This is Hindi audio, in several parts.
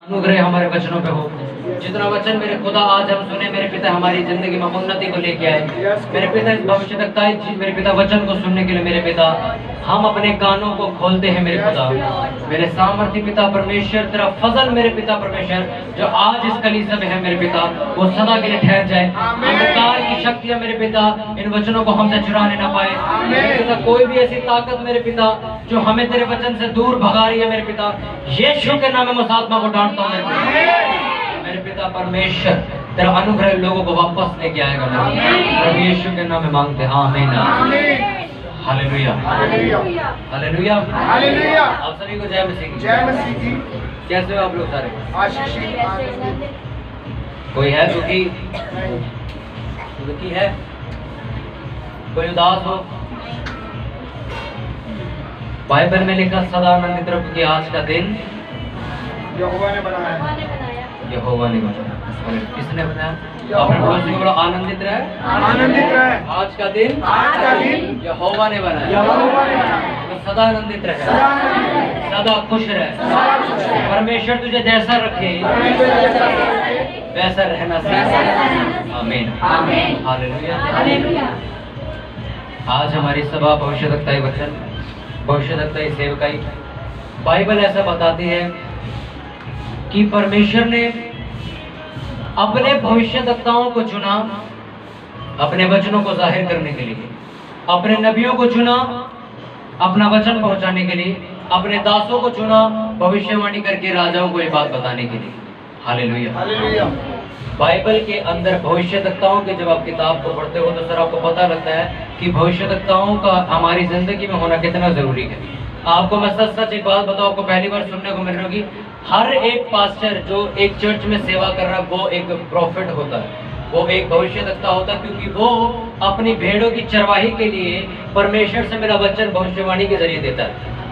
अनुग्रह हमारे वचनों पे हो। जितना वचन मेरे खुदा आज हम सुने मेरे पिता हमारी जिंदगी में उन्नति को लेके आए। मेरे पिता इस भविष्य तक मेरे पिता वचन को सुनने के लिए मेरे पिता हम अपने कानों को खोलते हैं मेरे खुदा। मेरे सामर्थ्य पिता परमेश्वर तेरा फजल मेरे पिता परमेश्वर जो आज इस कलीसिया में है मेरे पिता वो सदा के लिए ठहर जाए। अंधकार की शक्तियां मेरे पिता इन वचनों को हमसे चुराने ना पाए मेरे पिता। कोई भी ऐसी ताकत मेरे पिता जो हमें तेरे वचन से दूर भगा रही है मेरे पिता यीशु के नाम में उस आत्मा को डांटता हूँ मेरे पिता परमेश्वर तेरा अनुग्रह लोगों को वापस लेके आएगा प्रभु यीशु के नाम में मांगते हैं आमीन। Hallelujah hallelujah hallelujah. आप सभी को जय मसीह की। जय मसीह की। कैसे हो आप लोग सारे? आशीषित। कोई है दुखी? दुखी है? कोई उदास हो? बाइबल में लिखा सदा आनंदित रहो क्योंकि आज का दिन यहोवा ने बनाया। यहोवा ने बनाया। किसने बनाया? अपने पड़ोसी को बोलो आनंदित रहे। आनंदित रहे। आज का दिन यहोवा ने बनाया। यहोवा ने बनाया। तो सदा आनंदित रहे, सदा खुश रहे। परमेश्वर तुझे जैसा रखे वैसा रहना सीख। आमीन हालेलुया। आज हमारी सभा भविष्यद्वक्ताई वचन भविष्यद्वक्ताई सेवकाई बाइबल ऐसा बताती है कि परमेश्वर ने अपने भविष्यद्वक्ताओं को चुना अपने वचनों को जाहिर करने के लिए, अपने नबियों को चुना अपना वचन पहुंचाने के लिए, अपने दासों को चुना भविष्यवाणी करके राजाओं को ये बात बताने के लिए। हालेलुया। बाइबल के अंदर भविष्यद्वक्ताओं के जब आप किताब को पढ़ते हो तो सर आपको पता लगता है कि भविष्यद्वक्ताओं का हमारी जिंदगी में होना कितना जरूरी है। आपको मैं सच एक बात बताऊं, आपको पहली बार सुनने को मिल रही होगी, हर एक पास्टर जो एक चर्च में सेवा कर रहा है वो एक प्रॉफिट होता है, वो एक भविष्यद्वक्ता होता है क्योंकि वो अपनी भेड़ों की चरवाही के लिए परमेश्वर से मेरा वचन भविष्यवाणी के जरिए देता है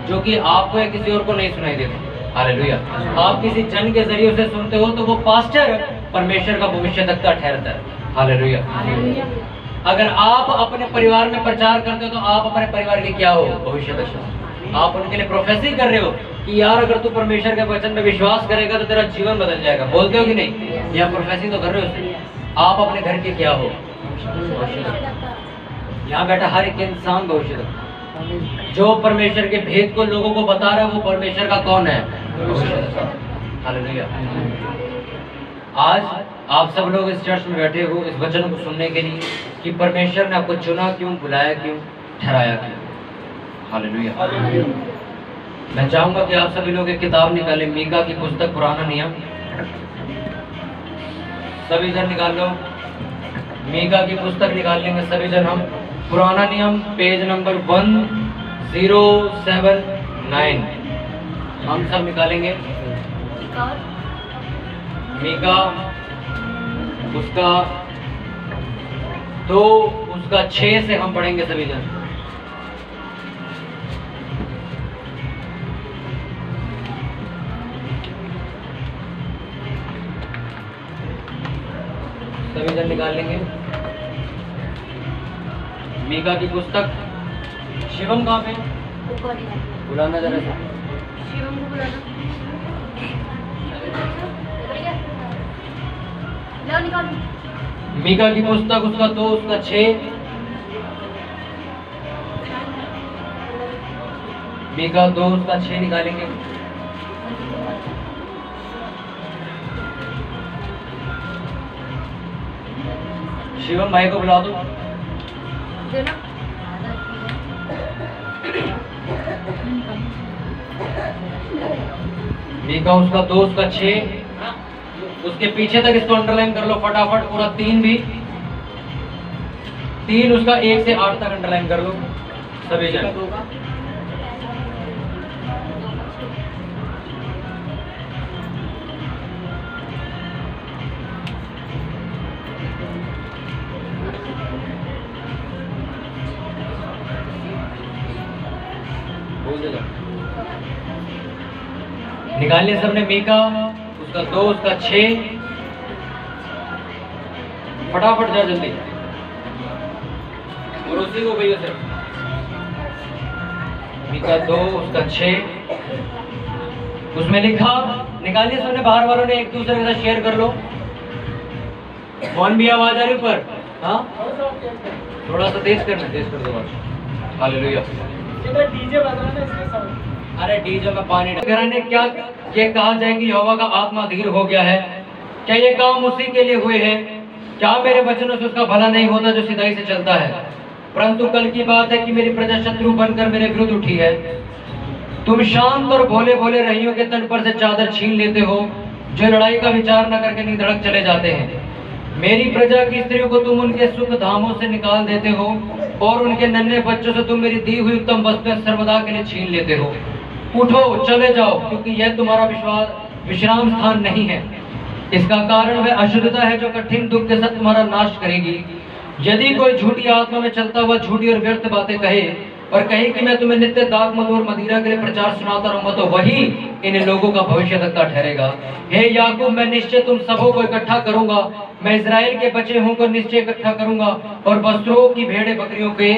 जो कि आपको या किसी और को नहीं सुनाई देता। हालेलुया। आप किसी जन के जरिए उसे सुनते हो तो वो पास्टर परमेश्वर का भविष्यद्वक्ता ठहरता है। हालेलुया। अगर आप अपने परिवार में प्रचार करते हो तो आप अपने परिवार के क्या हो? भविष्यद्वक्ता। आप उनके लिए प्रोफेसी कर रहे हो कि यार अगर तू परमेश्वर के वचन में विश्वास करेगा तो तेरा जीवन बदल जाएगा। बोलते हो कि नहीं? या प्रोफेसी तो कर रहे हो। आप अपने घर के क्या हो? यहाँ बैठा हर एक इंसान भविष्यद्वक्ता जो परमेश्वर के भेद को लोगों को बता रहा है वो परमेश्वर का कौन है? हालेलुया। आज आप सब लोग इस चर्च में बैठे हो इस वचन को सुनने के लिए कि परमेश्वर ने आपको चुना क्यों, बुलाया क्यों, ठहराया क्यों। हालेलुया। मैं चाहूंगा कि आप सभी लोग एक किताब निकालें, मीका की पुस्तक पुराना नियम। सभी जन निकाल लो, मीका की पुस्तक निकाल लेंगे सभी जन हम। पुराना नियम पेज नंबर 1079 हम सब निकालेंगे। मीका उसका 2 उसका 6 से हम पढ़ेंगे सभी जन। सभी जन निकाल लेंगे मीका की पुस्तक। शिवम कहाँ पे? बुलाना जरा सा। शिवम को बुलाना। लो निकाल। मीका की पुस्तक उसका 2 उसका 6। मीका 2 उसका 6 निकालेंगे। शिवम भाई को बुला दो। मीका उसका 2 उसका 6 उसके पीछे तक इसको अंडरलाइन कर लो फटाफट पूरा। 3 भी 3 उसका 1 से 8 तक अंडरलाइन कर लो सभी जन। निकाल लिया सबने मीका उसका 2 उसका 6। फटाफट जा जल्दी और उसी को भैया सिर्फ मीका 2 उसका 6 उसमें लिखा, निकालिए सबने, बाहर वालों ने एक दूसरे के साथ शेयर कर लो। कौन भी आवाज आ रही ऊपर? हाँ, थोड़ा सा तेज कर दो आवाज। हालेलुया। डीजे बज रहा है ना, इसलिए साउंड। अरे डीजे में पानी घराने क्या ये कहा जाए कि यहोवा का आत्मा धीर हो गया है? क्या ये काम उसी के लिए हुए हैं? क्या मेरे वचनों से उसका भला नहीं होता जो सिधाई से चलता है? परंतु कल की बात है कि मेरी प्रजा शत्रु बनकर मेरे विरुद्ध उठी है। तुम शांत और भोले भोले रहियों के तन पर से चादर छीन लेते हो, जो लड़ाई का विचार न करके निधड़क चले जाते हैं। मेरी प्रजा की स्त्रियों को तुम उनके सुख धामों से निकाल देते हो, और उनके नन्हे बच्चों से तुम मेरी दी हुई उत्तम वस्तुएं सर्वदा के लिए छीन लेते हो। उठो, चले जाओ, क्योंकि यह तुम्हारा विश्राम स्थान नहीं है। इसका कारण वह अशुद्धता है जो कठिन दुख के साथ तुम्हारा नाश करेगी। यदि कोई झूठी आत्मा में चलता हुआ झूठी और व्यर्थ बातें कहे और कहे कि मैं तुम्हें नित्य दाख मधु और मदिरा के लिए प्रचार सुनाता रहूंगा, तो वही इन लोगों का भविष्यद्वक्ता ठहरेगा। हे याकूब, मैं निश्चय तुम सबों को इकट्ठा करूंगा, मैं इजराइल के बचे हुओं को निश्चय इकट्ठा करूंगा और बस्त्रों की भेड़े बकरियों के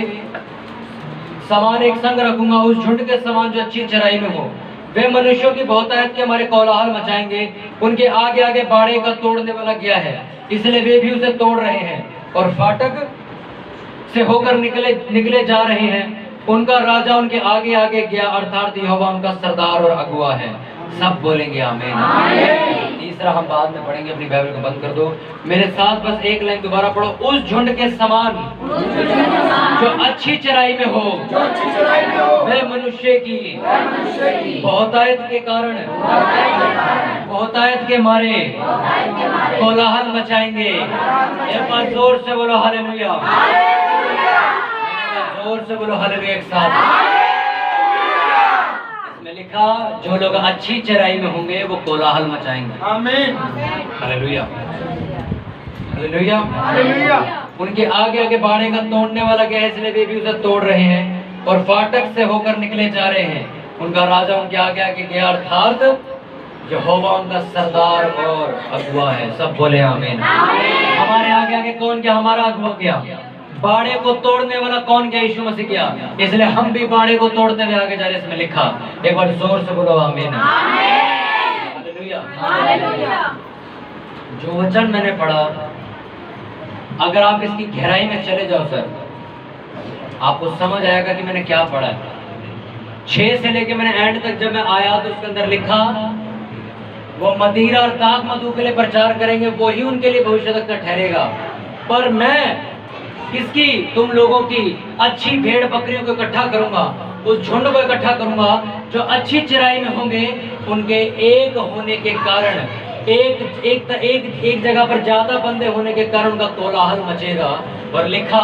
समान एक संग रखूंगा, उस झुंड के समान जो अच्छी चराई में हो। वे मनुष्यों की बहुतायत के हमारे कोलाहल मचाएंगे। उनके आगे आगे बाड़े का तोड़ने वाला गया है, इसलिए वे भी उसे तोड़ रहे हैं और फाटक से होकर निकले जा रहे हैं। उनका राजा उनके आगे आगे गया, अर्थात यहोवा उनका सरदार और अगुआ है। सब बोलेंगे आमीन। तीसरा हम बाद में पढ़ेंगे, अपनी बाइबल को बंद कर दो। मेरे साथ बस एक लाइन दोबारा पढ़ो। उस झुंड के समान जो अच्छी चराई में हो, वह मनुष्य की बहुतायत के कारण, बहुतायत के मारे कोलाहल मचाएंगे। एक बार जोर से बोलो हालेलुया, जोर से बोलो हालेलुया एक साथ। इसमें लिखा, जो लोग अच्छी चराई में होंगे वो कोलाहल मचाएंगे। आमीन। Hallelujah, hallelujah, hallelujah. उनके आगे आगे बाड़े का तोड़ने वाला गया है, इसलिए वे भी उसे तोड़ रहे हैं और फाटक से होकर निकले जा रहे हैं। उनका राजा उनके आगे आगे गया, अर्थात यहोवा उनका सरदार और अगुआ है। सब बोले आमीन। हमारे आगे आगे कौन गया? हमारा अगुआ गया। बाड़े को तोड़ने वाला कौन गया? यीशु मसीह गया। इसलिए हम भी बाड़े को तोड़ते हुए आगे जा रहे। इसमें लिखा, एक बार जोर से बोलो आमीन। Hallelujah, hallelujah. जो वचन मैंने पढ़ा, अगर आप इसकी गहराई में चले जाओ सर, आपको समझ आएगा कि मैंने क्या पढ़ा है। 6 से लेके मैंने एंड तक जब मैं आया तो उसके अंदर लिखा, वो मदिरा और दाख मधु के लिए प्रचार करेंगे, वही उनके लिए भविष्यद्वक्ता ठहरेगा। पर मैं किसकी? तुम लोगों की अच्छी भेड़ बकरियों को इकट्ठा करूंगा, उस झुंड को इकट्ठा करूंगा जो अच्छी चराई में होंगे। उनके एक होने के कारण, एक जगह पर ज्यादा बंदे होने के कारण उनका कोलाहल मचेगा। और लिखा,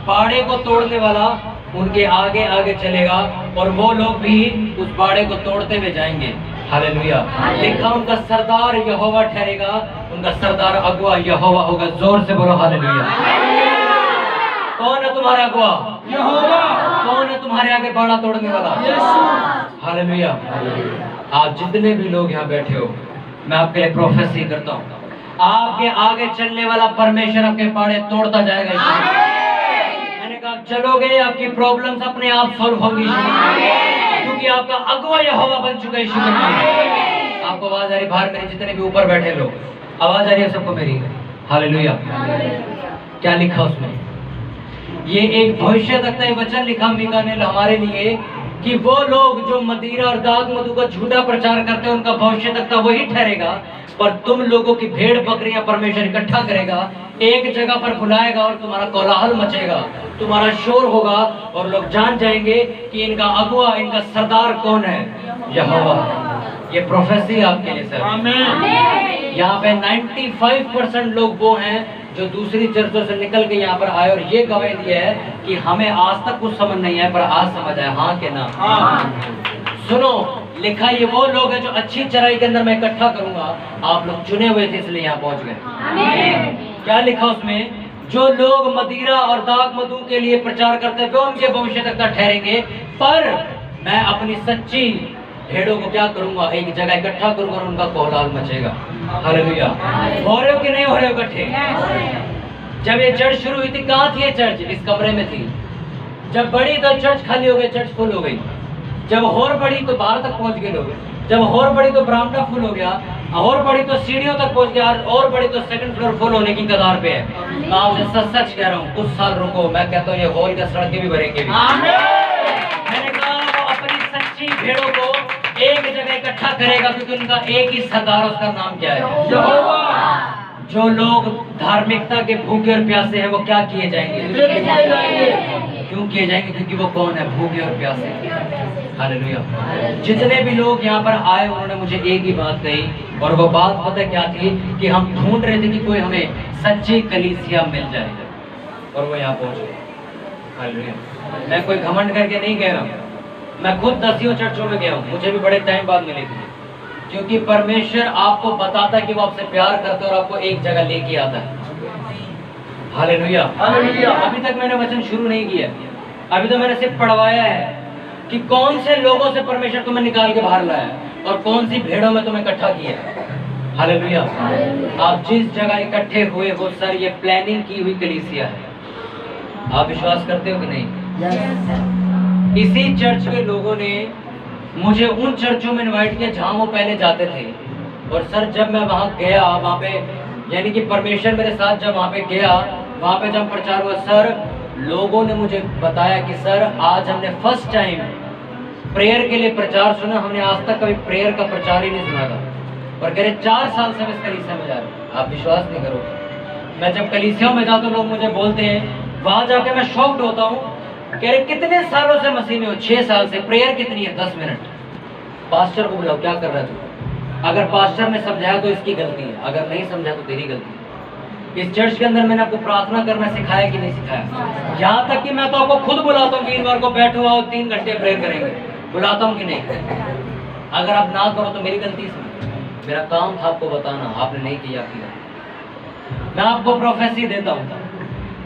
बाड़े को तोड़ने वाला उनके आगे आगे चलेगा और वो लोग भी उस बाड़े को तोड़ते हुए जाएंगे। हालेलुया। लिखा, उनका सरदार यहोवा ठहरेगा, उनका सरदार अगुआ यहोवा होगा। जोर से बोलो हालेलुया। कौन है तुम्हारा अगुआ? यहोवा। कौन है तुम्हारे आगे बाड़ा तोड़ने वाला? यीशु। हालेलुया। आप जितने भी लोग यहाँ बैठे हो, मैं आपके लिए प्रोफेसी करता हूँ, आपके आगे चलने वाला परमेश्वर आपके बाड़े तोड़ता जाएगा। मैंने कहा, चलोगे, आपकी प्रॉब्लम्स अपने आप सॉल्व होंगी, क्योंकि आपका अगुआ यहोवा बन चुका है। यीशु के नाम। आपको आवाज आ रही? बाहर मेरे जितने भी ऊपर बैठे लोग, आवाज आ रही है सबको मेरी? हालेलुया। क्या लिखा उसमें? ये एक भविष्यद्वक्ता वचन लिखा मीका ने हमारे लिए कि वो लोग जो मदिरा और दाख मधु का झूठा प्रचार करते हैं, उनका भविष्यद्वक्ता वही ठहरेगा। पर तुम लोगों की भेड़ बकरियां परमेश्वर इकट्ठा करेगा, एक जगह पर बुलाएगा और तुम्हारा कोलाहल मचेगा, तुम्हारा शोर होगा और लोग जान जाएंगे कि इनका अगुआ, इनका सरदार कौन है? यहोवा। ये प्रोफेसी आपके लिए सर। आमीन। यहाँ पे 95% लोग वो हैं जो दूसरी चर्चों से निकल के यहाँ पर आए और ये गवाही दिया है कि हमें आज तक कुछ समझ नहीं आया, पर आज समझ आया। हाँ के ना? सुनो, लिखा, ये वो लोग हैं जो अच्छी चराई के अंदर मैं इकट्ठा करूंगा। आप लोग चुने हुए थे इसलिए यहाँ पहुंच गए। क्या लिखा उसमें? जो लोग मदिरा और दाख मधु के लिए प्रचार करते हैं, वे उनके भविष्यद्वक्ता ठहरेंगे। पर मैं अपनी सच्ची भेड़ों को क्या करूंगा? एक जगह इकट्ठा करूंगा और उनका कोलाहल मचेगा। हालेलुया। हो रहे हो कि नहीं हो रहे हो इकट्ठे? जब ये चर्च शुरू हुई थी, कहाँ थी ये चर्च? इस कमरे में थी। जब बड़ी तो चर्च खाली हो गई, चर्च फुल हो गई। जब और बड़ी तो बाहर तक पहुंच गए लोग। जब और बढ़ी तो बरामदा फुल हो गया, और बढ़ी तो सीढ़ियों तक पहुंच गया, और बढ़ी तो सेकंड फ्लोर फुल होने की कगार पे है। मैं आपसे सच सच कह रहा हूँ, कुछ साल रुको, मैं कहता हूँ ये हॉल के सड़कें भी भरेंगे भी। मैंने कहा वो अपनी सच्ची भेड़ों को एक जगह इकट्ठा करेगा, क्योंकि उनका एक ही सरदार, उसका नाम क्या है? यहोवा। जो लोग धार्मिकता के भूखे और प्यासे हैं वो क्या किए जाएंगे? क्यों किए जाएंगे? क्योंकि वो कौन है? भूखे और प्यासे। हालेलुया। जितने भी लोग यहाँ पर आए उन्होंने मुझे एक ही बात कही, और वो बात पता क्या थी कि हम ढूंढ रहे थे कि कोई हमें सच्ची कलीसिया मिल जाए, और वो यहाँ पहुंच गए। हालेलुया। मैं कोई घमंड करके नहीं कह रहा हूँ, मैं खुद 10 चर्चों में गया हूँ, मुझे भी बड़े टाइम बाद मिली थी, क्योंकि परमेश्वर आपको बताता है कि वो आपसे प्यार करता है और आपको एक जगह लेके आता है। हालेलुया। अभी तक मैंने वचन शुरू नहीं किया, अभी तो मैंने सिर्फ पढ़वाया है कि कौन से लोगों से परमेश्वर तुम्हें निकाल के बाहर लाया और कौन सी भेड़ों में तुम्हें इकट्ठा किया। हालेलुया। आप जिस जगह इकट्ठे हुए वो सर ये प्लानिंग की हुई कलीसिया है। आप विश्वास करते हो कि नहीं? इसी चर्च के लोगों ने मुझे उन चर्चों में इनवाइट किया जहां वो पहले जाते थे, और सर जब मैं वहां गया, वहां पे यानी कि परमेश्वर मेरे साथ जब वहां पे गया, वहां पे जब प्रचार हुआ, सर लोगों ने मुझे बताया कि सर आज हमने फर्स्ट टाइम प्रेयर के लिए प्रचार सुना, हमने आज तक कभी प्रेयर का प्रचार ही नहीं सुना था। और कह रहे 4 साल से मैं इस कलीसिया में जा रहा हूँ। आप विश्वास नहीं करोगे, मैं जब कलीसिया में जाता हूँ लोग मुझे बोलते हैं, वहां जाके मैं शॉक्ड होता हूँ। कह रहे कितने सालों से मसीह में हो? 6 साल से। प्रेयर कितनी है? 10 मिनट। पास्टर को बुलाओ, क्या कर रहा है तू? अगर पास्टर ने समझाया तो इसकी गलती है, अगर नहीं समझा तो तेरी गलती है। इस चर्च के अंदर मैंने आपको प्रार्थना करना सिखाया कि नहीं सिखाया? यहाँ तक कि मैं तो आपको खुद बुलाता हूँ, वीरवार को बैठो आओ 3 घंटे प्रेयर करेंगे, बुलाता हूँ कि नहीं? अगर आप ना करो तो मेरी गलती से, मेरा काम था आपको बताना, आपने नहीं किया। मैं आपको प्रोफेसी देता हूँ,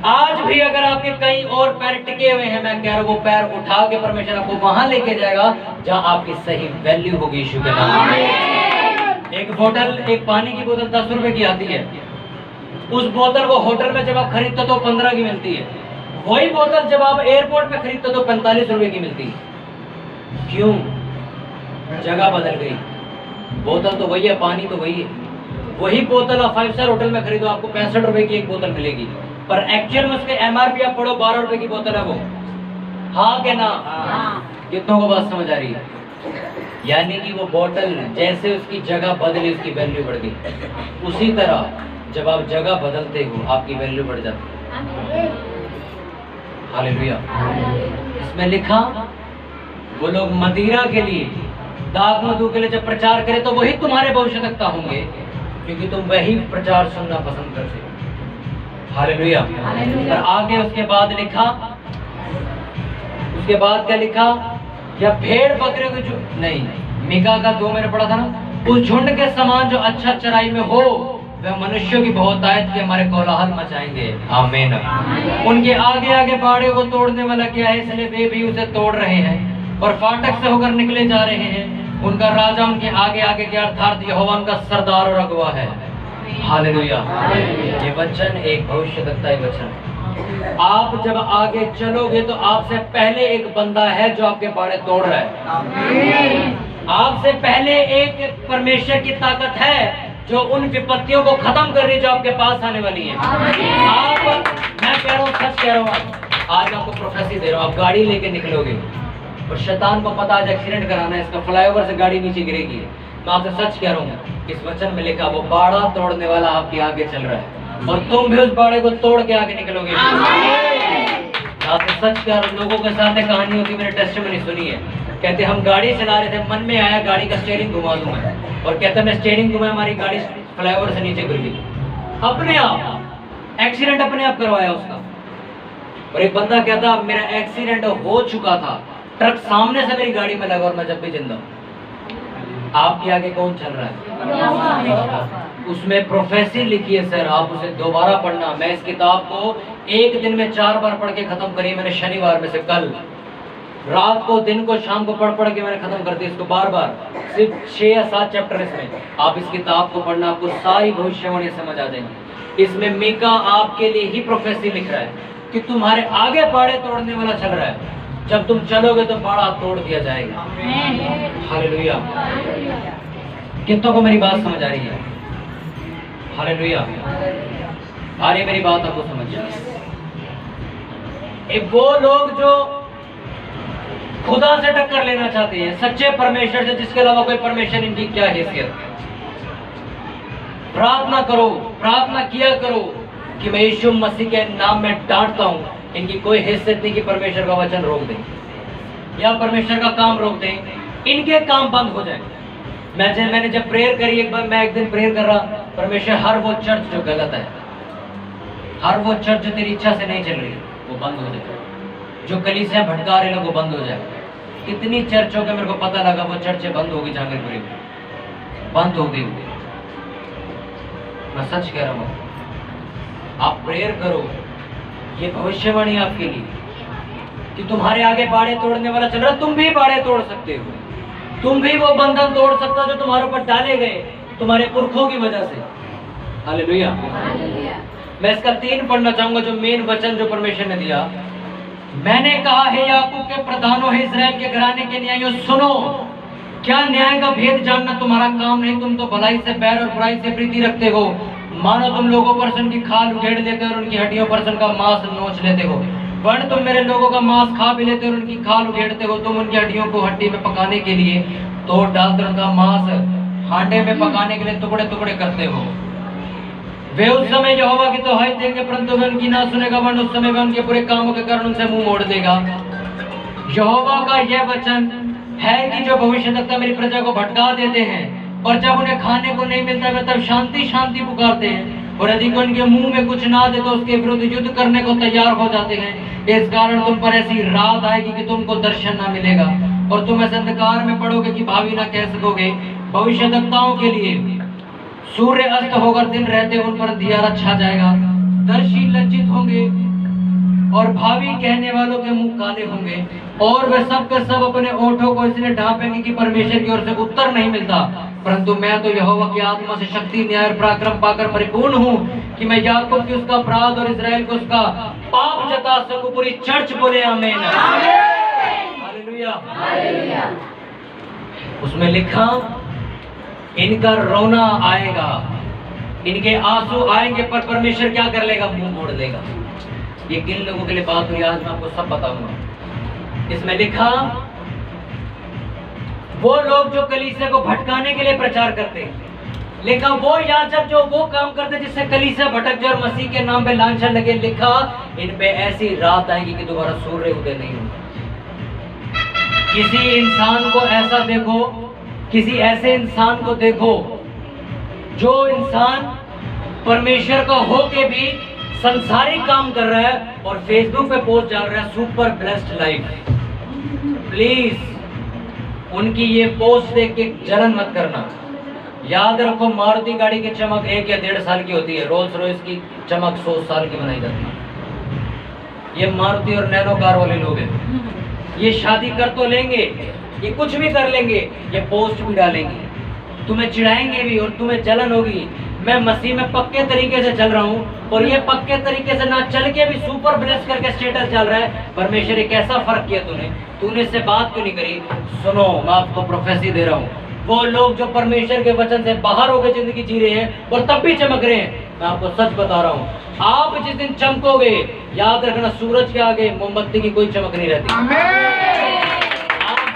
आज भी अगर आपके कहीं और पैर टिके हुए हैं, मैं कह रहा हूँ वो पैर उठा के परमेश्वर आपको वहां लेके जाएगा जहां आपकी सही वैल्यू होगी यीशु के नाम में। एक बोतल, एक पानी की बोतल 10 रुपए की आती है, उस बोतल को होटल में जब आप खरीदते हो तो 15 की मिलती है, वही बोतल जब आप एयरपोर्ट पे खरीदते हो तो 45 रुपए की मिलती है। क्यों? जगह बदल गई। बोतल तो वही है, पानी तो वही है। वही बोतल आप 5 स्टार होटल में खरीदो, आपको 65 रुपए की एक बोतल मिलेगी, पर एक्चुअल में उसके MRP आप पढ़ो 12 रुपए की बोतल है वो। हाँ के ना? कितनों को बात समझ आ रही है? यानी कि वो बोतल जैसे उसकी जगह बदली उसकी वैल्यू बढ़ गई। उसी तरह जब आप जगह बदलते हो आपकी वैल्यू बढ़ जाती है। हालेलुया। इसमें लिखा वो लोग मदिरा के लिए, दाग मधु के लिए जब प्रचार करें तो वही तुम्हारे भविष्यवक्ता होंगे, क्योंकि तुम वही प्रचार सुनना पसंद करते हो। हालेलुया। और आगे उसके बाद लिखा, उसके बाद क्या लिखा? या भेड़ बकरे को जो नहीं, मीका का 2 मैंने पढ़ा था ना, उस झुंड के समान जो अच्छा चराई में हो वह मनुष्यों की बहुतायत के हमारे कोलाहल मचाएंगे। आमीन। उनके आगे आगे पहाड़े को तोड़ने वाला क्या है, इसलिए वे भी उसे तोड़ रहे हैं और फाटक से होकर निकले जा रहे हैं। उनका राजा उनके आगे आगे गया, अर्थात यहोवा उनका सरदार और अगुवा है। हालेलुया। ये वचन एक भविष्यवक्ता वचन। आप जब आगे चलोगे तो आपसे पहले एक बंदा है जो आपके बाड़े तोड़ रहा है। आपसे पहले एक परमेश्वर की ताकत है जो उन विपत्तियों को खत्म कर रही है जो आपके पास आने वाली है। आप, मैं कह रहा हूँ, सच कह रहा हूँ, आज आपको प्रोफेसी दे रहा हूँ, आप गाड़ी लेके निकलोगे और शैतान को पता आज एक्सीडेंट कराना है, इसका फ्लाईओवर से गाड़ी नीचे गिरेगी। मैं आपसे सच कह रहा हूँ, इस वचन में लिखा वो बाड़ा तोड़ने वाला आपके आगे चल रहा है और तुम भी उस बाड़े को तोड़ के आगे निकलोगे। आपसे सच कह रहा हूँ, लोगों के साथ कहानी होती, मैंने टेस्टिमनी सुनी है। कहते हम गाड़ी चला रहे थे, मन में आया गाड़ी का स्टीयरिंग घुमा दूं मैं, और कहते मैं स्टीयरिंग घुमाया, हमारी गाड़ी फ्लाईओवर से नीचे गिर गई। अपने आप एक्सीडेंट अपने आप करवाया उसका। और एक बंदा कहता मेरा एक्सीडेंट हो चुका था, ट्रक सामने से मेरी गाड़ी में लगा और मैं जब भी जिंदा हूं। आपके आगे कौन चल रहा है? उसमें प्रोफेसी लिखी है सर, आप उसे दोबारा पढ़ना। मैं इस किताब को एक दिन में 4 बार पढ़ के खत्म करी मैंने, शनिवार में से कल रात को, दिन को, शाम को पढ़ के मैंने खत्म कर दी इसको बार बार। सिर्फ 6 या 7 चैप्टर इसमें। आप इस किताब को पढ़ना, आपको सारी भविष्यवाणी समझ आ जाएंगी। इसमें मीका आपके लिए ही प्रोफेसी लिख रहा है कि तुम्हारे आगे बाड़े तोड़ने वाला चल रहा है जब तुम चलोगे तो बाड़ा तोड़ दिया जाएगा। हालेलुया। कितनों को मेरी बात समझ आ रही है? हालेलुया। आ रही मेरी बात आपको समझ? वो लोग जो खुदा से टक्कर लेना चाहते हैं, सच्चे परमेश्वर से, जिसके अलावा कोई परमेश्वर, इनकी क्या हैसियत? प्रार्थना करो, प्रार्थना किया करो कि मैं यीशु मसीह के नाम में डांटता हूं, इनकी कोई हैसियत नहीं कि परमेश्वर का वचन रोक दें या परमेश्वर का काम रोक दें, इनके काम बंद हो जाए। मैंने जब प्रेयर करी एक बार, मैं एक दिन प्रेयर कर रहा, परमेश्वर हर वो चर्च जो गलत है, हर वो चर्च जो तेरी इच्छा से नहीं चल रही, वो बंद हो जाए, जो कलीसियां भटका रहे लोग वो बंद हो जाए। कितनी चर्चों के मेरे को पता लगा वो चर्चें बंद होगी, जहांगीरपुरी में बंद हो गई। मैं सच कह रहा हूँ, आप प्रेयर करो, ये भविष्यवाणी आपके लिए कि तुम्हारे आगे बाड़े तोड़ने वाला चल रहा, तुम भी बाड़े तोड़ सकते हो, तुम भी वो बंधन तोड़ सकते हो जो तुम्हारे ऊपर डाले गए तुम्हारे पुरखों की वजह से। हालेलुया। मैं इसका 3 पढ़ना चाहूंगा, जो मेन वचन जो परमेश्वर ने दिया। मैंने कहा है याकूब के प्रधानों, है इस्राएल के घराने के न्यायों, सुनो, क्या न्याय का भेद जानना तुम्हारा काम नहीं? तुम तो भलाई से बैर और बुराई से प्रीति रखते हो। मानो तुम लोगों पर से उनकी खाल उधेड़ लेते हो और उनकी हड्डियों पर से उनका मांस नोच लेते हो। वर्ण तुम मेरे लोगों का मांस खा भी लेते हो और उनकी खाल उधेड़ते हो। तुम उनकी हड्डियों को हड्डी में पकाने के लिए तोड़ डालते, उनका मांस हांडे में पकाने के लिए टुकड़े टुकड़े करते हो। वे उस समय यहोवा की दुहाई देंगे, परंतु वे उनकी ना सुनेगा, वरन उस समय वे उनके बुरे कामों के कारण उनसे मुंह मोड़ देगा। यहोवा का यह वचन है कि जो भविष्यद्वक्ता मेरी प्रजा को भटका देते हैं और जब उन्हें खाने को नहीं मिलता वे तब शांति शांति पुकारते हैं, और यदि उनके मुंह में कुछ ना दे तो उसके विरुद्ध युद्ध करने को तैयार हो जाते हैं। इस कारण तुम पर ऐसी रात आएगी कि तुमको दर्शन ना मिलेगा और तुम ऐसे अंधकार में पड़ोगे कि भावी ना कह सकोगे। भविष्यद्वक्ताओं के लिए सूर्य अस्त होकर दिन रहते उन पर अंधियारा छा जाएगा। दर्शी लज्जित होंगे और भावी कहने वालों के मुंह काले होंगे, और वे सब के सब अपने ओठों को इसलिए ढांपेंगे कि परमेश्वर की ओर से उत्तर नहीं मिलता। परंतु मैं तो यहोवा की आत्मा से शक्ति, न्याय और पराक्रम पाकर परिपूर्ण हूँ कि मैं याकूब की उसका अपराध और इस्राएल को उसका पाप जता सकूं। पूरी चर्च बोले आमीन। हालेलुया। उसमें लिखा, इनका रोना आएगा, इनके आंसू आएंगे, पर परमेश्वर क्या कर लेगा? मुंह मोड़ देगा। ये किन लोगों के लिए बात हुई आज मैं आपको सब बताऊंगा। इसमें लिखा, वो लोग जो कलीसिया को भटकाने के लिए प्रचार करते हैं, लिखा वो याजक जो वो काम करते जिससे कलीसिया भटक जाए और मसीह के नाम पे लांछन लगे, लिखा इन पे ऐसी रात आएगी कि दोबारा सूर्य उदय नहीं होगा। किसी इंसान को ऐसा देखो, किसी ऐसे इंसान को देखो जो इंसान परमेश्वर का होके भी संसारिक काम कर रहा है और फेसबुक पे पोस्ट डाल रहा है, सुपर ब्लेस्ड लाइफ। प्लीज उनकी ये पोस्ट देख के जलन मत करना। याद रखो, मारुति गाड़ी की चमक 1 या 1.5 साल की होती है, रोल्स रॉयस की चमक 100 साल की बनाई जाती है। ये मारुति और नैनो कार वाले लोग हैं, ये शादी कर तो लेंगे, ये कुछ भी कर लेंगे, ये पोस्ट भी डालेंगे, तुम्हें चिढ़ाएंगे भी और तुम्हें जलन होगी। मैं मसीह में पक्के तरीके से चल रहा हूँ और ये पक्के तरीके से ना चल के भी सुपर ब्लेस करके स्टेटस चल रहा है। परमेश्वर ने कैसा फर्क किया तूने इससे बात क्यों नहीं करी? सुनो, मैं आपको प्रोफेसी दे रहा हूँ, वो लोग जो परमेश्वर के वचन से बाहर होकर जिंदगी जी रहे हैं और तब भी चमक रहे हैं, मैं आपको सच बता रहा हूँ, आप जिस दिन चमकोगे, याद रखना, सूरज के आगे मोमबत्ती की कोई चमक नहीं रहती। आप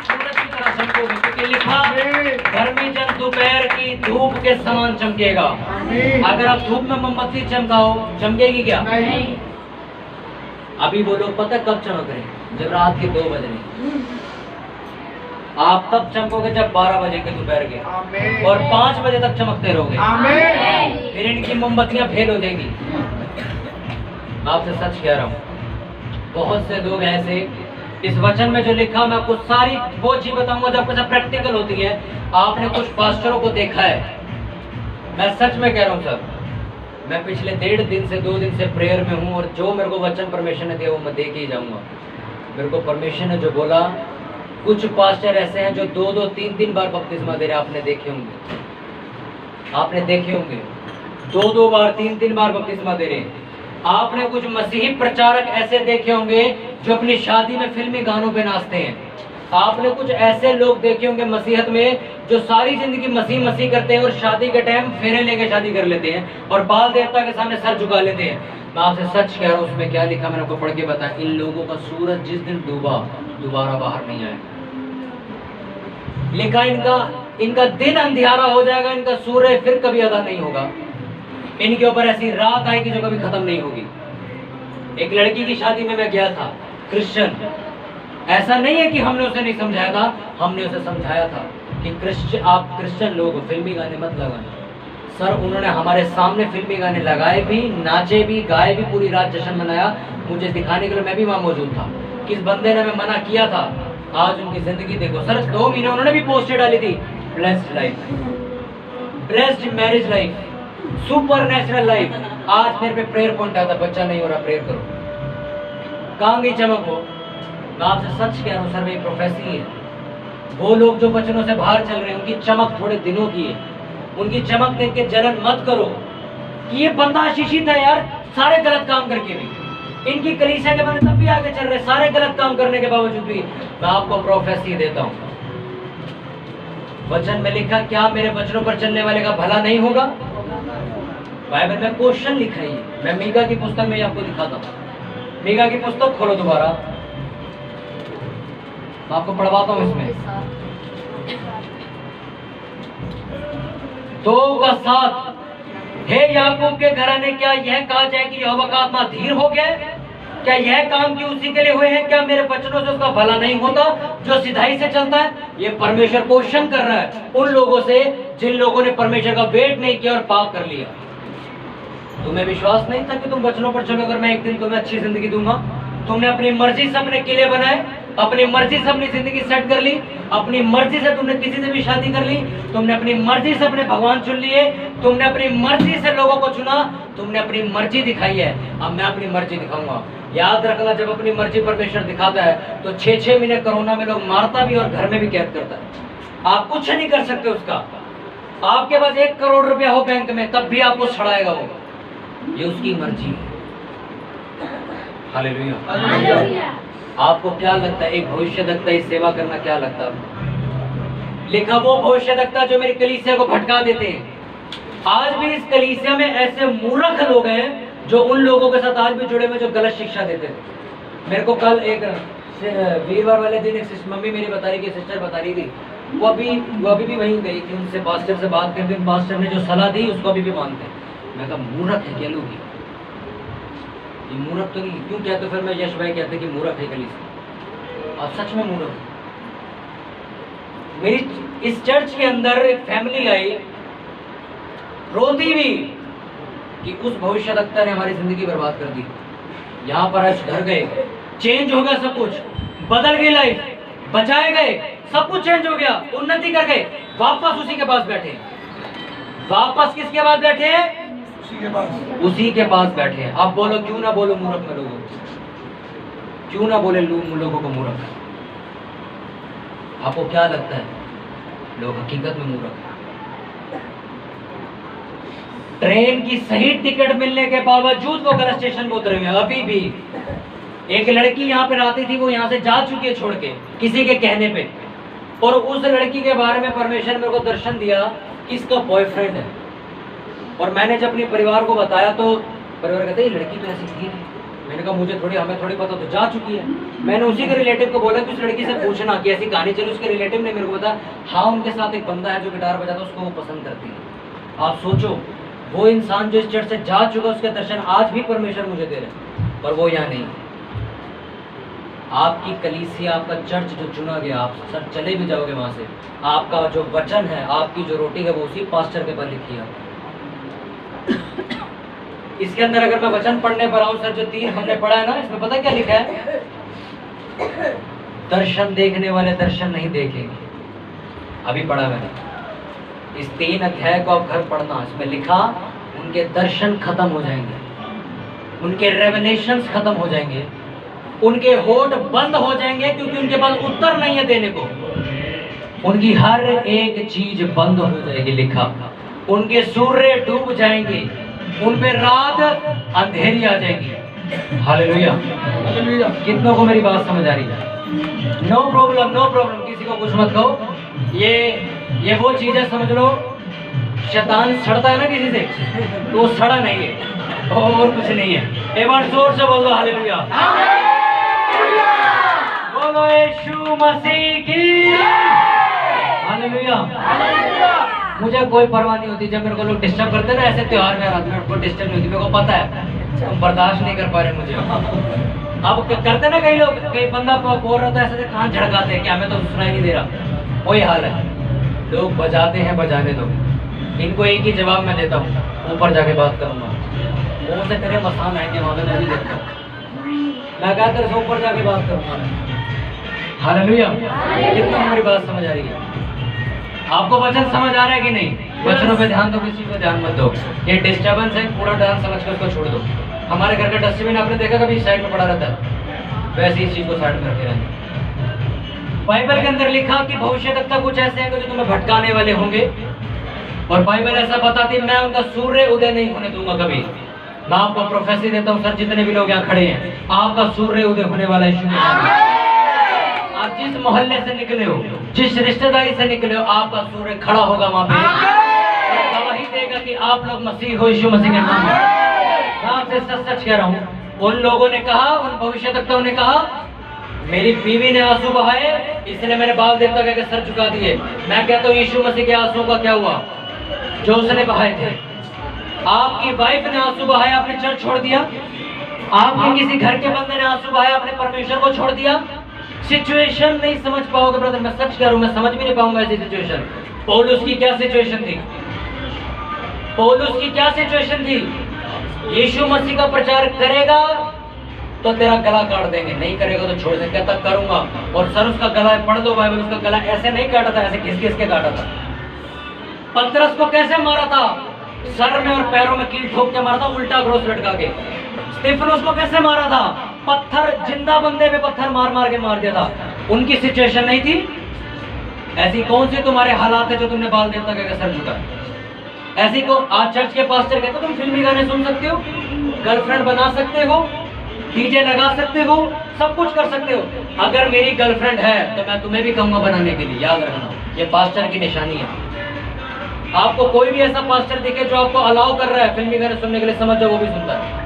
सूरज की तरह चमकोगे, क्योंकि लिखा धर्मी जन दोपहर की धूप के समान चमकेगा। अगर आप धूप में मोमबत्ती चमकाओ, चमकेगी क्या? नहीं। अभी वो लोग पता कब चमक रहे हैं? जब रात के 2 बज रहे। आप तब चमकोगे जब 12 बजे के दोपहर के, और 5 बजे तक चमकते रहोगे, फिर इनकी मोमबत्तियां फेल हो जाएंगी। मैं आपसे सच कह रहा हूँ, बहुत से लोग ऐसे, इस वचन में जो लिखा, मैं आपको सारी वो चीज बताऊंगा जो आपके साथ प्रैक्टिकल होती है। आपने कुछ पास्टरों को देखा है, मैं सच में कह रहा हूँ सर, मैं पिछले 1.5 दिन से 2 दिन से प्रेयर में हूँ, और जो मेरे को वचन परमेश्वर ने दिया वो मैं दे के ही जाऊंगा। मेरे को परमेश्वर ने जो बोला, कुछ पास्टर ऐसे हैं जो 2-2, 3-3 बार बपतिस्मा दे रहे, आपने देखे होंगे 2-2 बार, 3-3 बार बपतिस्मा दे रहे हैं। आपने कुछ मसीही प्रचारक ऐसे देखे होंगे जो अपनी शादी में फिल्मी गानों पे नाचते हैं। आपने कुछ ऐसे लोग देखे होंगे मसीहत में जो सारी जिंदगी मसीह मसीह करते हैं और शादी के टाइम फेरे लेके शादी कर लेते हैं और बाल देवता के सामने सर झुका लेते हैं। मैं आपसे सच कह रहा हूँ, उसमें क्या लिखा मैंने आपको पढ़ के बताया, इन लोगों का सूरज जिस दिन डूबा दोबारा बाहर नहीं आएगा। लिखा इनका दिन अंधियारा हो जाएगा, इनका सूर्य फिर कभी अदा नहीं होगा, इनके ऊपर ऐसी रात आएगी जो कभी खत्म नहीं होगी। एक लड़की की शादी में मैं गया था, क्रिश्चियन। ऐसा नहीं है कि हमने उसे नहीं समझाया था, हमने उसे समझाया था कि आप क्रिश्चियन लोग फिल्मी गाने मत लगाना। सर उन्होंने हमारे सामने फिल्मी गाने लगाए भी, नाचे भी, गाए भी, पूरी रात जश्न मनाया। मुझे दिखाने के लिए मैं भी वहाँ मौजूद था। किस बंदे ने हमें मना किया था, आज उनकी जिंदगी देखो। सर 2 महीने उन्होंने भी पोस्टें डाली थी, blessed life, blessed marriage life, super natural life. आज मेरे पे प्रेयर पॉइंट आता, बच्चा नहीं हो रहा, प्रेयर करो। कहाँ गई चमक वो? मैं आपसे सच कह रहा हूँ सर, मेरी प्रोफेसी है। वो लोग जो वचनों से बाहर चल रहे हैं उनकी चमक थोड़े दिनों की है। उनकी चमक देख के जलन मत करो कि ये बंदा आशीषित है यार, सारे गलत काम करके भी। इनकी कलीसिया के बंदे तब भी आगे चल रहे, सारे गलत काम करने के बावजूद भी। मैं आपको प्रोफेसी देता हूँ, वचन में लिखा, क्या मेरे वचनों पर चलने वाले का भला नहीं होगा? बाइबल में क्वेश्चन लिखा है। मैं मीका की पुस्तक में आपको दिखाता हूँ। मीका की पुस्तक खोलो दोबारा, मैं आपको पढ़वाता हूँ इसमें। 2:7, हे याकूब के घराने, क्या यह कहा जाए कि यहोवा का आत्मा धीर हो गया? क्या यह काम कि उसी के लिए हुए हैं? क्या मेरे वचनों से उसका भला नहीं होता जो सिधाई से चलता है? ये परमेश्वर क्वेश्चन कर रहा है उन लोगों से जिन लोगों ने परमेश्वर का वेट नहीं किया और पाप कर लिया। तुम्हें विश्वास नहीं था कि तुम वचनों पर चलो, अगर मैं एक दिन तुम्हें अच्छी जिंदगी दूंगा। तुमने अपनी मर्जी से अपने किले बनाए, अपनी मर्जी से अपनी जिंदगी सेट कर ली, अपनी मर्जी से तुमने किसी से भी शादी कर ली, तुमने अपनी मर्जी से अपने भगवान चुन लिए, तुमने अपनी मर्जी से लोगों को चुना, तुमने अपनी मर्जी दिखाई है। अब मैं अपनी मर्जी दिखाऊंगा। याद रखना, जब अपनी मर्जी परमेश्वर दिखाता है तो 6-6 महीने कोरोना में लोग मारता भी और घर में भी कैद करता है। आप कुछ नहीं कर सकते उसका। आपके पास 1 करोड़ रुपया हो बैंक में, तब भी आपको छड़ाएगा वो। ये उसकी मर्जी है। हालेलुया। आपको क्या लगता है एक भविष्यद्वक्ता की सेवा करना क्या लगता है? लिखा, वो भविष्यद्वक्ता जो मेरी कलीसिया को भटका देते हैं। आज भी इस कलीसिया में ऐसे मूर्ख लोग हैं जो उन लोगों के साथ आज भी जुड़े हुए जो गलत शिक्षा देते थे। मेरे को कल एक वीरवार वाले दिन एक मम्मी मेरी बता रही, सिस्टर बता रही थी, वो अभी भी वहीं गई थी, उनसे पास्टर से बात करके पास्टर ने जो सलाह दी उसको अभी भी मानते। मैं कहा मूर्ख है क्या लोग? ये मूर्ख तो नहीं। क्यों कहते? फिर मैं यश भाई कहते कि मूर्ख है कलीसिया। आप सच में मूर्ख। मेरी इस चर्च के अंदर एक फैमिली आई, रोती भी कि उस भविष्यद्वक्ता ने हमारी जिंदगी बर्बाद कर दी। यहाँ पर आज घर गए, चेंज हो गया, सब कुछ बदल गई, लाइफ बचाए गए, सब कुछ चेंज हो गया, उन्नति कर गए, वापस उसी के पास बैठे। वापस किसके पास बैठे हैं? उसी के पास बैठे हैं। आप बोलो, क्यों ना बोलो मूर्ख में लोगों, क्यों ना बोले लोगों को मूर्ख? आपको क्या लगता है लोग हकीकत में मूर्ख हैं? ट्रेन की सही टिकट मिलने के बावजूद वो गलत स्टेशन पर उतरे हुए। अभी भी एक लड़की यहाँ पे आती थी, वो यहाँ से जा चुकी है छोड़ के किसी के कहने पे, और उस लड़की के बारे में परमेश्वर मेरे को दर्शन दिया, इसका बॉयफ्रेंड है। और मैंने जब अपने परिवार को बताया तो परिवार कहते ये लड़की तो ऐसी थी। मैंने कहा हमें थोड़ी पता, तो जा चुकी है। मैंने उसी के रिलेटिव को बोला कि उस लड़की से पूछना कि ऐसी कहानी चली। उसके रिलेटिव ने मेरे को बताया, हाँ उनके साथ एक बंदा है जो गिटार बजाता है, उसको वो पसंद करती है। आप सोचो, वो इंसान जो इस चर्च से जा चुका, उसके दर्शन आज भी परमेश्वर मुझे दे रहे, पर वो यहाँ नहीं। आपकी कलीसिया, आपका चर्च जो चुना गया, आप सर चले भी जाओगे वहाँ से, आपका जो वचन है, आपकी जो रोटी है, वो उसी पास्टर के पर लिखी है। इसके अंदर अगर मैं वचन पढ़ने पर आऊँ सर, जो 3 हमने पढ़ा है ना, इसमें पता क्या लिखा है? दर्शन देखने वाले दर्शन नहीं देखेंगे। अभी पढ़ा मैंने, इस 3 अध्याय को आप घर पढ़ना। इसमें लिखा उनके दर्शन खत्म हो जाएंगे, उनके रेवलेशंस खत्म हो जाएंगे, उनके होठ बंद हो जाएंगे, क्योंकि उनके पास उत्तर नहीं है देने को। उनकी हर एक चीज बंद हो जाएगी। लिखा उनके सूर्य डूब जाएंगे, उन पे रात अंधेरी आ जाएगी, हालेलुया। हालेलुया। कितनों को मेरी बात समझ आ रही है? नो प्रॉब्लम, नो प्रॉब्लम, किसी को कुछ मत कहो। ये वो चीज है, समझ लो, शैतान सड़ता है ना किसी से, तो वो सड़ा नहीं है और कुछ नहीं है। एक बार जोर से बोल दो हालेलुया। बोलो यीशु मसीह की हालेलुया। मुझे कोई परवाह नहीं होती जब मेरे को लोग डिस्टर्ब करते हैं ना ऐसे त्योहार में, रात में उनको डिस्टर्ब नहीं होती, मेरे को पता है तुम बर्दाश्त नहीं कर पा रहे मुझे। अब करते ना कई लोग, कई बंदा बोल रहा था ऐसे कान झड़काते हैं कि हमें तो सुनाई नहीं दे रहा, वही हाल है। लोग बजाते हैं, बजाने दो। इनको एक ही जवाब मैं देता हूँ, ऊपर जाके बात करूंगा। वो से तेरे मसान आएंगे वहां मैं नहीं देखता, मैं कहता तेरे से ऊपर जाके बात करूंगा। हालेलुया। कितना हमारी बात समझ आ रही है? आपको वचन समझ आ रहा है कि नहीं? वचनों पे ध्यान दो, किसी पे ध्यान मत दो। ये डिस्टर्बेंस है, पूरा ध्यान समझ कर उसको छोड़ दो। हमारे घर का डस्टबिन आपने देखा कभी साइड में पड़ा रहता है, वैसे इस चीज को साइड में रखे रहना। बाइबल के अंदर लिखा कि भविष्यवक्ता कुछ ऐसे हैं जो तुम्हें भटकाने वाले होंगे, और बाइबल ऐसा बताती है मैं उनका सूर्य उदय नहीं होने दूंगा कभी। मैं आपको प्रोफेसी देता हूँ सर, जितने भी लोग यहाँ खड़े हैं, आपका सूर्य उदय होने वाला है यीशु के नाम में। आप जिस मोहल्ले से निकले हो, जिस रिश्तेदारी से निकले हो, आपका सूर्य खड़ा होगा वहां पे, गवाही देगा कि आप लोग मसीह हो यीशु मसीह के नाम में। मैं आपसे सच सच कह रहा हूँ, उन लोगों ने कहा, उन भविष्यवक्ताओं ने कहा मेरी बीवी ने आंसू बहाए इसलिए मैंने बाल देवता के सर झुका दिए। मैं कहता हूँ यीशु मसीह के आंसू का क्या हुआ जो उसने बहाए थे? आपकी वाइफ ने आंसू बहाए, आपने चर्च छोड़ दिया। आपके किसी घर के बंदे ने आंसू बहाए, आपने परमेश्वर को छोड़ दिया। सिचुएशन नहीं समझ पाओगे ब्रदर, मैं सच कह रहा हूं, मैं समझ भी नहीं पाऊंगा ऐसी सिचुएशन। पौलुस की क्या सिचुएशन थी? पौलुस की क्या सिचुएशन थी? यीशु मसीह का प्रचार करेगा तो तेरा गला काट देंगे, नहीं करेगा तो छोड़ देंगे। कहता करूंगा, और सर उसका गला पढ़ दो बाइबल, उसका गला ऐसे नहीं काटा था, ऐसे घिस घिस के काटा था। पतरस को कैसे मारा था? सर में और पैरों में कील ठोक के मारा था, उल्टा क्रोस लटका के। स्टीफनस को कैसे मारा था? पत्थर, जिंदा बंदे पे पत्थर मार मार के मार दिया था। उनकी सिचुएशन नहीं थी? ऐसी कौन सी तुम्हारे हालात है जो तुमने बाल देवता के सर झुका? ऐसी को आज चर्च के पास्टर कहते तुम फिल्मी गाने सुन सकते हो, गर्लफ्रेंड बना सकते हो, डीजे लगा सकते हो, सब कुछ कर सकते हो। अगर मेरी गर्लफ्रेंड है तो मैं तुम्हें भी कहूंगा बनाने के लिए, याद रखना, ये पास्टर की निशानी है। आपको कोई भी ऐसा पास्टर दिखे जो आपको अलाउ कर रहा है फिल्मी गाने सुनने के लिए, समझ जाओ वो भी सुनता है।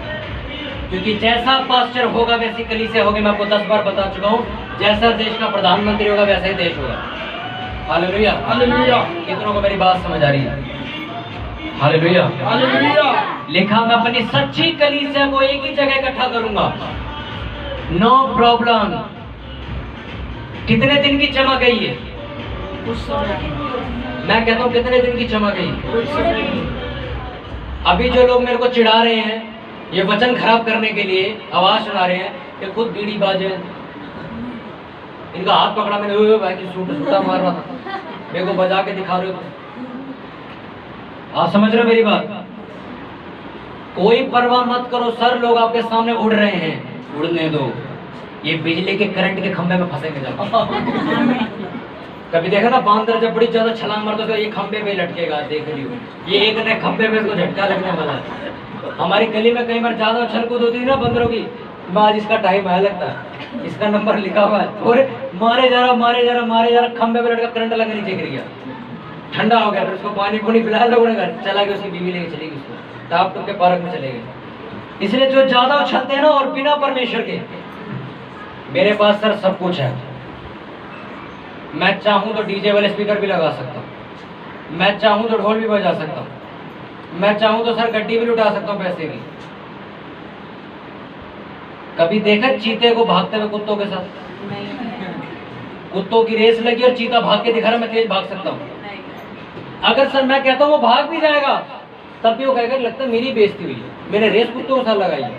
क्योंकि जैसा पास्टर होगा वैसी कलीसिया होगी। मैं आपको 10 बार बता चुका हूँ, जैसा देश का प्रधानमंत्री होगा वैसा ही देश होगा। Hallelujah, hallelujah. कितनों को मेरी बात समझ आ रही है? Hallelujah, hallelujah. लिखा मैं अपनी सच्ची कलीसिया को एक ही जगह इकट्ठा करूंगा, नो प्रॉब्लम। कितने दिन की चमक गई है? मैं कहता हूँ कितने दिन की चमक गई? अभी जो लोग मेरे को चिढ़ा रहे हैं, ये वचन खराब करने के लिए आवाज सुना रहे हैं कि खुद बीड़ी बाजे, इनका हाथ पकड़ा मैंने, भाई की सूटा मार रहा था, मेरे को बजा के दिखा रहे हो। आप समझ रहे हो मेरी बात? कोई परवाह मत करो सर, लोग आपके सामने उड़ रहे हैं, उड़ने दो। ये बिजली के करंट के खंभे में फंसेंगे जब। कभी देखा ना बांदर जब बड़ी ज्यादा छलांग मारता तो ये खंभे पे लटकेगा, देख रही हो, ये एक ने खंभे पे इसको झटका लगने वाला है। हमारी गली में कई बार ज्यादा उछल कूद होती है ना बंदरों की, मैं आज इसका टाइम आया लगता है, इसका नंबर लिखा हुआ है, और मारे जा रहा मारे जा रहा मारे जा रहा, खंभे पे लटका करंट लगा नीचे गिर गया, ठंडा हो गया, फिर उसको पानी पुनी पिलाया, लोगों ने घर चला गया, उसकी बीवी लेके चली गई, उसको टाप टूप के पार्क में चले गए। इसलिए जो ज्यादा उछलते हैं ना और बिना परमेश्वर के, मेरे पास सर सब कुछ है, मैं चाहूं तो डीजे वाले स्पीकर भी लगा सकता हूं, मैं चाहूं तो ढोल भी बजा सकता हूं, मैं चाहूं तो सर गड्डी भी लुटा सकता हूं पैसे की। कभी देखा चीते को भागते हुए कुत्तों के साथ? कुत्तों की रेस लगी और चीता भाग के दिखा रहा मैं तेज भाग सकता हूँ। अगर सर मैं कहता हूँ वो भाग भी जाएगा तब भी वो कहेगा लगता है मेरी बेइज्जती हुई है, मैंने रेस कुत्तों के साथ लगाई है।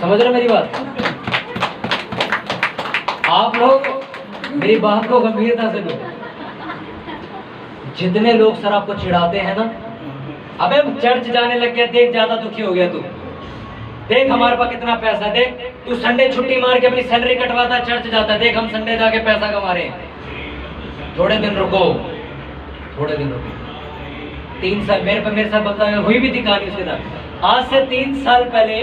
समझ रहे मेरी बात? आप लोग मेरी बात को गंभीरता से लो। जितने लोग सर आपको चिढ़ाते हैं ना, अबे चर्च जाने लग गया, देख ज्यादा दुखी हो गया तू, देख हमारे पास कितना पैसा, देख तू संडे छुट्टी मार के अपनी सैलरी कटवाता है, चर्च जाता है, देख हम संडे जाके पैसा कमा रहे हैं। थोड़े दिन रुको, थोड़े दिन रुको। 3 साल मेरे साथ बता हुई भी थी कहानी उसके साथ। आज से 3 साल पहले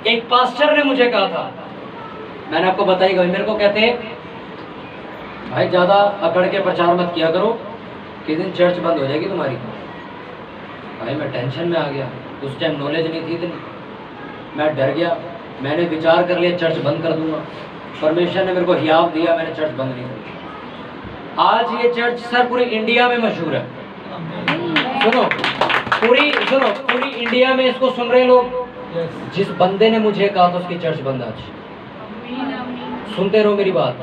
एक पास्टर ने मुझे कहा था, मैंने आपको बताई गई, मेरे को कहते हैं भाई ज्यादा अकड़ के प्रचार मत किया करो, किस दिन चर्च बंद हो जाएगी तुम्हारी। भाई मैं टेंशन में आ गया, उस टाइम नॉलेज नहीं थी इतनी, मैं डर गया, मैंने विचार कर लिया चर्च बंद कर दूंगा। परमेश्वर ने मेरे को हियाव दिया, मैंने चर्च बंद नहीं की। आज ये चर्च सर पूरे इंडिया में मशहूर है। सुनो पूरी इंडिया में इसको सुन रहे लोग। जिस बंदे ने मुझे कहा था उसकी चर्च बंद आज, सुनते रहो मेरी बात,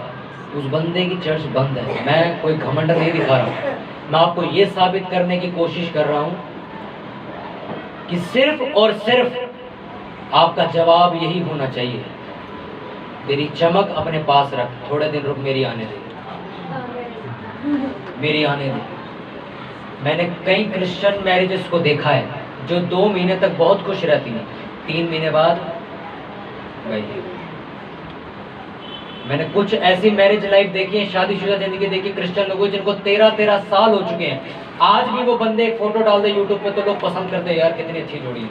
उस बंदे की चर्च बंद है। मैं कोई घमंड नहीं दिखा रहा हूँ, मैं आपको ये साबित करने की कोशिश कर रहा हूँ कि सिर्फ और सिर्फ आपका जवाब यही होना चाहिए, तेरी चमक अपने पास रख, थोड़े दिन रुक, मेरी आने दे, मेरी आने दे। मैंने कई क्रिश्चियन मैरिजेस को देखा है जो 2 महीने तक बहुत खुश रहती हैं, 3 महीने बाद गई। मैंने कुछ ऐसी मैरिज लाइफ देखी है, शादीशुदा जिंदगी देखी क्रिश्चियन लोगों जिनको 13-13 साल हो चुके हैं, आज भी वो बंदे एक फोटो डाल दे यूट्यूब पे तो लोग पसंद करते हैं, यार कितनी अच्छी जोड़ी है।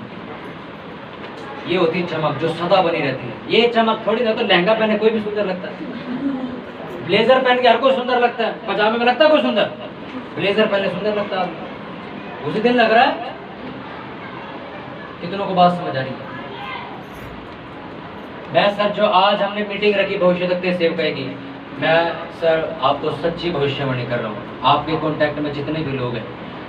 ये होती चमक जो सदा बनी रहती है। ये चमक थोड़ी ना, तो लहंगा पहने कोई भी सुंदर लगता है, ब्लेजर पहन के हर कोई सुंदर लगता है, पजामे में लगता है कोई सुंदर, ब्लेजर पहने सुंदर लगता है। उसी दिन लग रहा है। कितनों को बात समझ आ रही है? मैं सर जो आज हमने मीटिंग रखी भविष्य तक सेवकाई की, मैं सर आपको सच्ची भविष्यवाणी कर रहा हूँ। आपके कांटेक्ट में जितने भी लोग हैं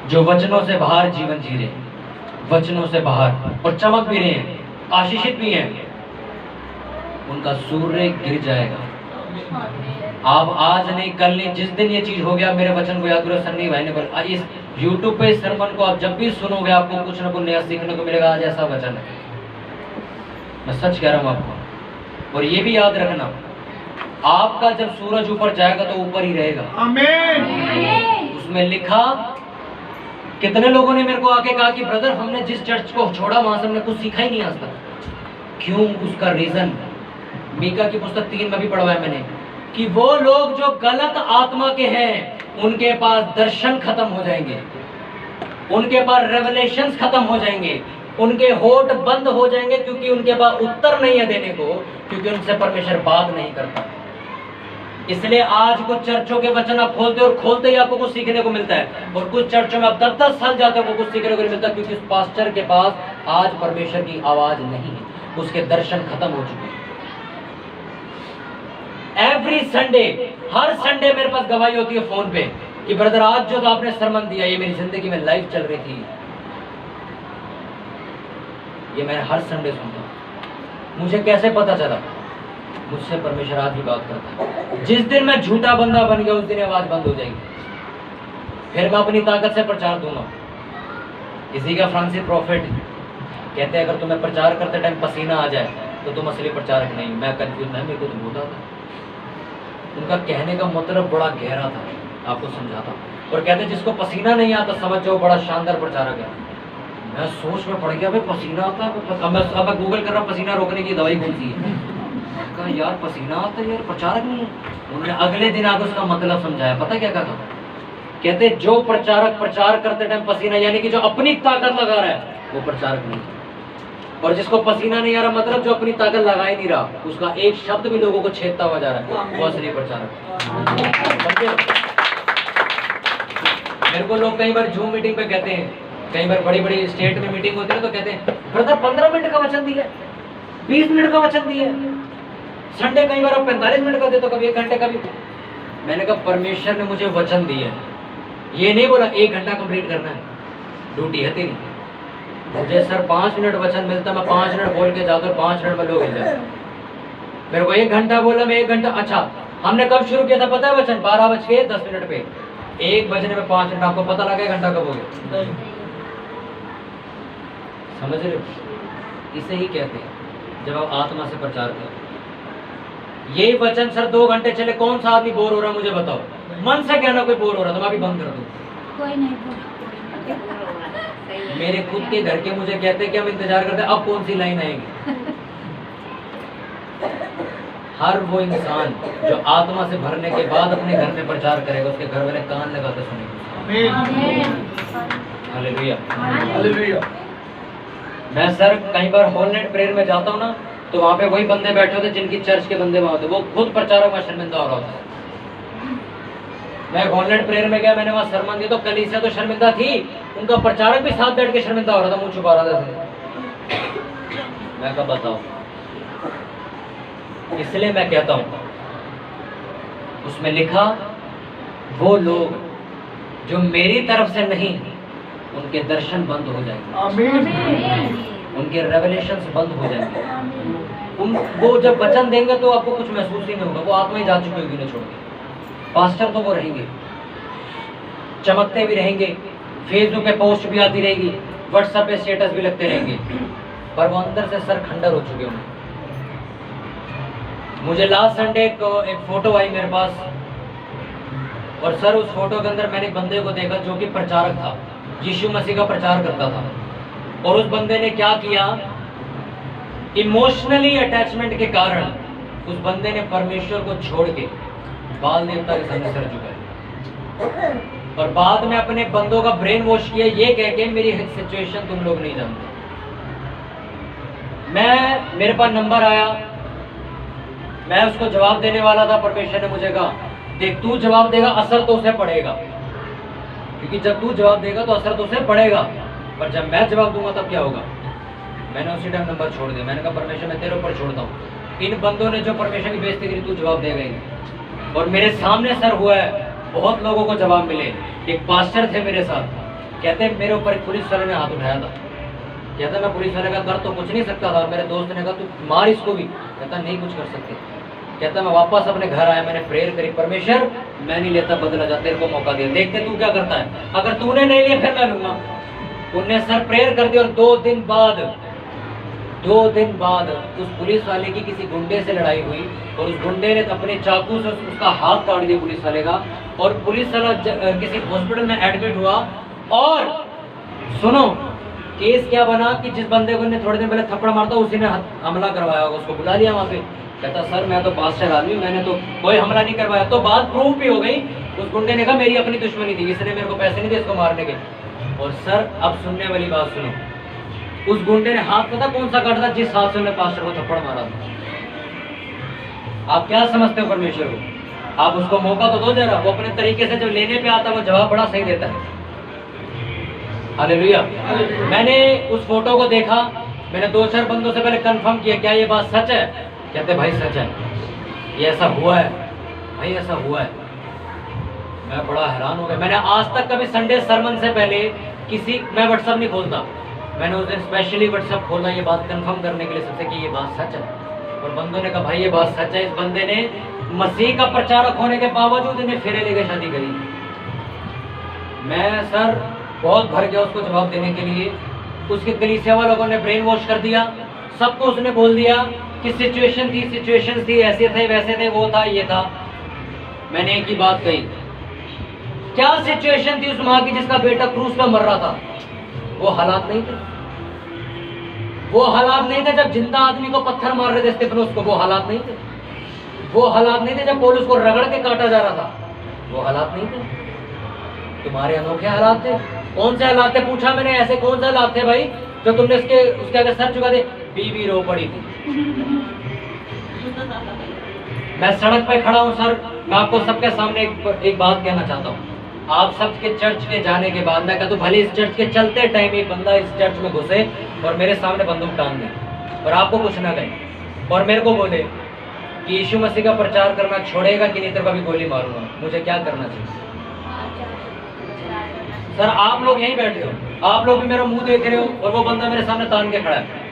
जो वचनों से बाहर जीवन जी रहे हैं, वचनों से बाहर और चमक भी रहे हैं, आशीषित भी हैं, उनका सूर्य गिर जाएगा। आप आज नहीं कल नहीं, जिस दिन ये चीज हो गया, मेरे वचन को याद करो। सन्नी भाई ने बोला इस यूट्यूब पे इस सरमन को आप जब भी सुनोगे आपको कुछ ना कुछ नया सीखने को मिलेगा। आज ऐसा वचन है, मैं सच कह रहा हूँ आपको। और ये भी याद रखना, आपका जब सूरज ऊपर जाएगा तो ऊपर ही रहेगा। आमीन। उसमें लिखा, कितने लोगों ने मेरे को आके कहा कि ब्रदर हमने जिस चर्च को छोड़ा वहां से हमने कुछ सीखा ही नहीं आज तक। क्यों? उसका रीजन मीका की पुस्तक 3 में भी पढ़वा है मैंने, कि वो लोग जो गलत आत्मा के हैं उनके पास दर्शन खत्म हो जाएंगे, उनके पास रेवलेशंस खत्म हो जाएंगे, उनके होठ बंद हो जाएंगे, क्योंकि उनके पास उत्तर नहीं है देने को, क्योंकि उनसे परमेश्वर बात नहीं करता। इसलिए आज कुछ चर्चों के वचन आप खोलते हो और खोलते ही आपको कुछ सीखने को मिलता है, और कुछ चर्चों में आप 10-10 साल जाते हो कुछ सीखने को नहीं मिलता, क्योंकि उस पास्टर के पास आज परमेश्वर की आवाज नहीं है, उसके दर्शन खत्म हो चुके हैं। एवरी संडे, हर संडे मेरे पास गवाही होती है फोन पे कि ब्रदर आज जो आपने सरमन दिया ये मेरी जिंदगी में लाइफ चल रही थी, ये मैं हर संडे सुनता हूँ। मुझे कैसे पता चला? मुझसे परमेश्वर आज भी बात करता है। जिस दिन मैं झूठा बंदा बन गया उस दिन आवाज बंद हो जाएगी, फिर मैं अपनी ताकत से प्रचार दूंगा। इसी का फ्रांसिस प्रॉफिट कहते हैं, अगर तुम्हें प्रचार करते टाइम पसीना आ जाए तो तुम असली प्रचारक नहीं। मैं कंफ्यूज नहीं, मेरे को तो बोलता था। उनका कहने का मतलब बड़ा गहरा था, आपको समझाता हूँ। और कहते जिसको पसीना नहीं आता समझ जाओ बड़ा शानदार प्रचारक है। मैं सोच में पड़ गया, भाई पसीना आता है। अब मैं गूगल कर रहा हूँ पसीना रोकने की दवाई कौन सी है। कहा यार पसीना आता है यार, प्रचारक नहीं है। उन्होंने अगले दिन आगे उसका मतलब समझाया। पता क्या कहा? कहते जो प्रचारक प्रचार करते टाइम पसीना, यानी कि जो अपनी ताकत लगा रहा है वो प्रचारक नहीं है। और जिसको पसीना नहीं आ रहा, मतलब जो अपनी ताकत लगा ही नहीं रहा, उसका एक शब्द भी लोगों को छेदता हुआ जा रहा है, वो असली प्रचारक। मेरे को लोग कई बार जूम मीटिंग पे कहते हैं, कई बार बड़ी बड़ी स्टेट में मीटिंग होती है तो कहते हैं ब्रदर 15 मिनट का वचन दिया, 20 मिनट का वचन दिया, संडे कई बार 45 मिनट का दे तो कभी 1 घंटे का भी। मैंने कहा परमेश्वर ने मुझे वचन दिया, ये नहीं बोला 1 घंटा कंप्लीट करना है, ड्यूटी है तेरी। मुझे सर 5 मिनट वचन मिलता, मैं 5 मिनट बोल के जाता हूँ, 5 मिनट में लोग हिल जाते। मेरे को 1 घंटा बोला, मैं 1 घंटा। अच्छा हमने कब शुरू किया था पता है वचन? 12:10 पे, 1 बजने में 5 मिनट। आपको पता लगा 1 घंटा कब हो गया? समझ रहे हो? इसे ही कहते हैं जब आप आत्मा से प्रचार करते। ये वचन सर 2 घंटे चले, कौन सा आदमी बोर हो रहा है मुझे बताओ? मन से कहना कोई बोर हो रहा था, मैं अभी बंद कर दूं। कोई नहीं। मेरे खुद के घर के मुझे कहते कि हम इंतजार करते अब कौन सी लाइन आएगी। हर वो इंसान जो आत्मा से भरने के बाद अपने घर में प्रचार करेगा, उसके घर वाले कान लगा कर सुनेंगे। Hallelujah, hallelujah. मैं सर कई बार होल नाइट प्रेयर में जाता हूँ ना, तो वहाँ पे वही बंदे बैठे होते जिनकी चर्च के बंदे वहाँ होते, वो खुद प्रचारक में शर्मिंदा हो रहा होता। मैं ऑनलाइन प्रेयर में गया, मैंने वहाँ सरमन दिया तो कलीसिया तो शर्मिंदा थी, उनका प्रचारक भी साथ बैठ के शर्मिंदा हो रहा था, मुंह छुपा रहा था। मैं कब बताऊं, इसलिए मैं कहता हूं, उसमें लिखा वो लोग जो मेरी तरफ से नहीं, उनके दर्शन बंद हो जाएंगे, आमीन। उनके रेवलेशंस बंद हो जाएंगे। वो जब वचन देंगे तो आपको कुछ महसूस ही नहीं होगा, वो आत्मा ही जा चुकी होगी उन्हें छोड़ के। पास्टर तो वो रहेंगे, चमकते भी रहेंगे, फेसबुक पे पोस्ट भी आती रहेगी, व्हाट्सएप पे स्टेटस भी लगते रहेंगे, पर वो अंदर से सर खंडर हो चुके होंगे। मुझे लास्ट संडे एक फोटो आई मेरे पास, और सर उस फोटो के अंदर मैंने एक बंदे को देखा जो कि प्रचारक था, यीशु मसीह का प्रचार करता था। और उस बंदे ने क्या किया, इमोशनली अटैचमेंट के कारण उस बंदे ने परमेश्वर को छोड़ के बाल देवता के सामने सर झुकाया, और बाद में अपने बंदों का ब्रेन वॉश किया ये कह के मेरी सिचुएशन तुम लोग नहीं जानते। मेरे पास नंबर आया, मैं उसको जवाब देने वाला था, परमेश्वर ने मुझे कहा देख तू जवाब देगा असर तो उसे पड़ेगा, क्योंकि जब तू जवाब देगा तो असर तो उसे पड़ेगा, पर जब मैं जवाब दूंगा तब क्या होगा। मैंने उसी टाइम नंबर छोड़ दिया। मैंने कहा परमेश्वर मैं तेरे ऊपर छोड़ता हूँ, इन बंदों ने जो परमेश्वर की बेइज्जती करी तू जवाब देगा ही। और मेरे सामने सर हुआ है, बहुत लोगों को जवाब मिले। एक पास्टर थे मेरे साथ, कहते मेरे ऊपर एक पुलिस वाले ने हाथ उठाया था, कहता मैं पुलिस वाले का कर तो कुछ नहीं सकता था, और मेरे दोस्त ने कहा तू मार इसको भी, कहता नहीं कुछ कर सकते। कहता मैं वापस अपने घर आया, मैंने प्रेयर करी, परमेश्वर मैं नहीं लेता बदला जा, तेरे को मौका दिया, देखते तू क्या करता है, अगर तूने नहीं लिया फिर मैं लूंगा। उनने सर प्रेयर कर दिया, और 2 दिन बाद उस पुलिस वाले की किसी गुंडे से लड़ाई हुई, और उस गुंडे ने अपने चाकू से उसका हाथ काट दिया पुलिस वाले का, और पुलिस वाला किसी हॉस्पिटल में एडमिट हुआ। और सुनो केस क्या बना कि जिस बंदे को ने थोड़े दिन पहले थप्पड़ मारता उसी ने हमला करवाया होगा, उसको बुला लिया वहाँ पे। कहता सर मैं तो पास्टर आदमी, मैंने तो कोई हमला नहीं करवाया। तो बात प्रूफ भी हो गई, उस गुंडे ने कहा मेरी अपनी दुश्मनी थी, इसने मेरे को पैसे नहीं दिए इसको मारने के। और सर अब सुनने वाली बात सुनो, उस गुंडे ने हाथ पता कौन सा काटा था, जिस हाथ से उसने पास्टर को थप्पड़ मारा था। आप क्या समझते हो परमेश्वर को, आप उसको मौका तो दो जरा, वो अपने तरीके से जब लेने पे आता है वो जवाब बड़ा सही देता है। हालेलुया। मैंने उस फोटो को देखा, मैंने 2-4 बंदों से पहले कंफर्म किया क्या ये बात सच है, कहते भाई सच है, ये ऐसा हुआ है, भाई ऐसा हुआ है। मैं बड़ा हैरान हो गया। मैंने आज तक कभी संडे सरमन से पहले मैं व्हाट्सएप नहीं खोलता, मैंने उस दिन स्पेशली व्हाट्सएप खोला ये बात कंफर्म करने के लिए सबसे कि ये बात सच है। और बंदों ने कहा भाई ये बात सच है, इस बंदे ने मसीह का प्रचारक होने के बावजूद इन्हें फेरे लेके शादी करी। मैं सर बहुत भर गया उसको जवाब देने के लिए। उसके कलीसिया वालों ने ब्रेन वॉश कर दिया, सबको उसने बोल दिया कि सिचुएशन थी, ऐसे थे वैसे थे, वो था ये था। मैंने एक ही बात कही, क्या सिचुएशन थी उस माँ की जिसका बेटा क्रूस पे मर रहा था? वो हालात नहीं थे, वो हालात नहीं थे जब जिंदा आदमी को पत्थर मार रहे थे स्तिफनुस को, वो हालात नहीं थे, वो हालात नहीं थे जब पौलुस को रगड़ के काटा जा रहा था, वो हालात नहीं थे। तुम्हारे अनोखे हालात थे। कौन से हालात थे पूछा मैंने, ऐसे कौन से हालात थे भाई जो तुमने उसके आगे सर झुका दे? बीवी रो पड़ी थी। मैं सड़क पे खड़ा हूँ सर, मैं आपको सबके सामने एक बात कहना चाहता हूँ। आप सबके चर्च के जाने के बाद मैं कहता हूँ भले इस चर्च के चलते टाइम एक बंदा इस चर्च में घुसे और मेरे सामने बंदूक टांग दे और आपको कुछ ना कहे और मेरे को बोले कि यीशु मसीह का प्रचार करना छोड़ेगा कि नहीं, तेरे को भी गोली मारूंगा, मुझे क्या करना चाहिए? सर आप लोग यहीं बैठे हो, आप लोग भी मेरा मुंह देख रहे हो और वो बंदा मेरे सामने तान के खड़ा है।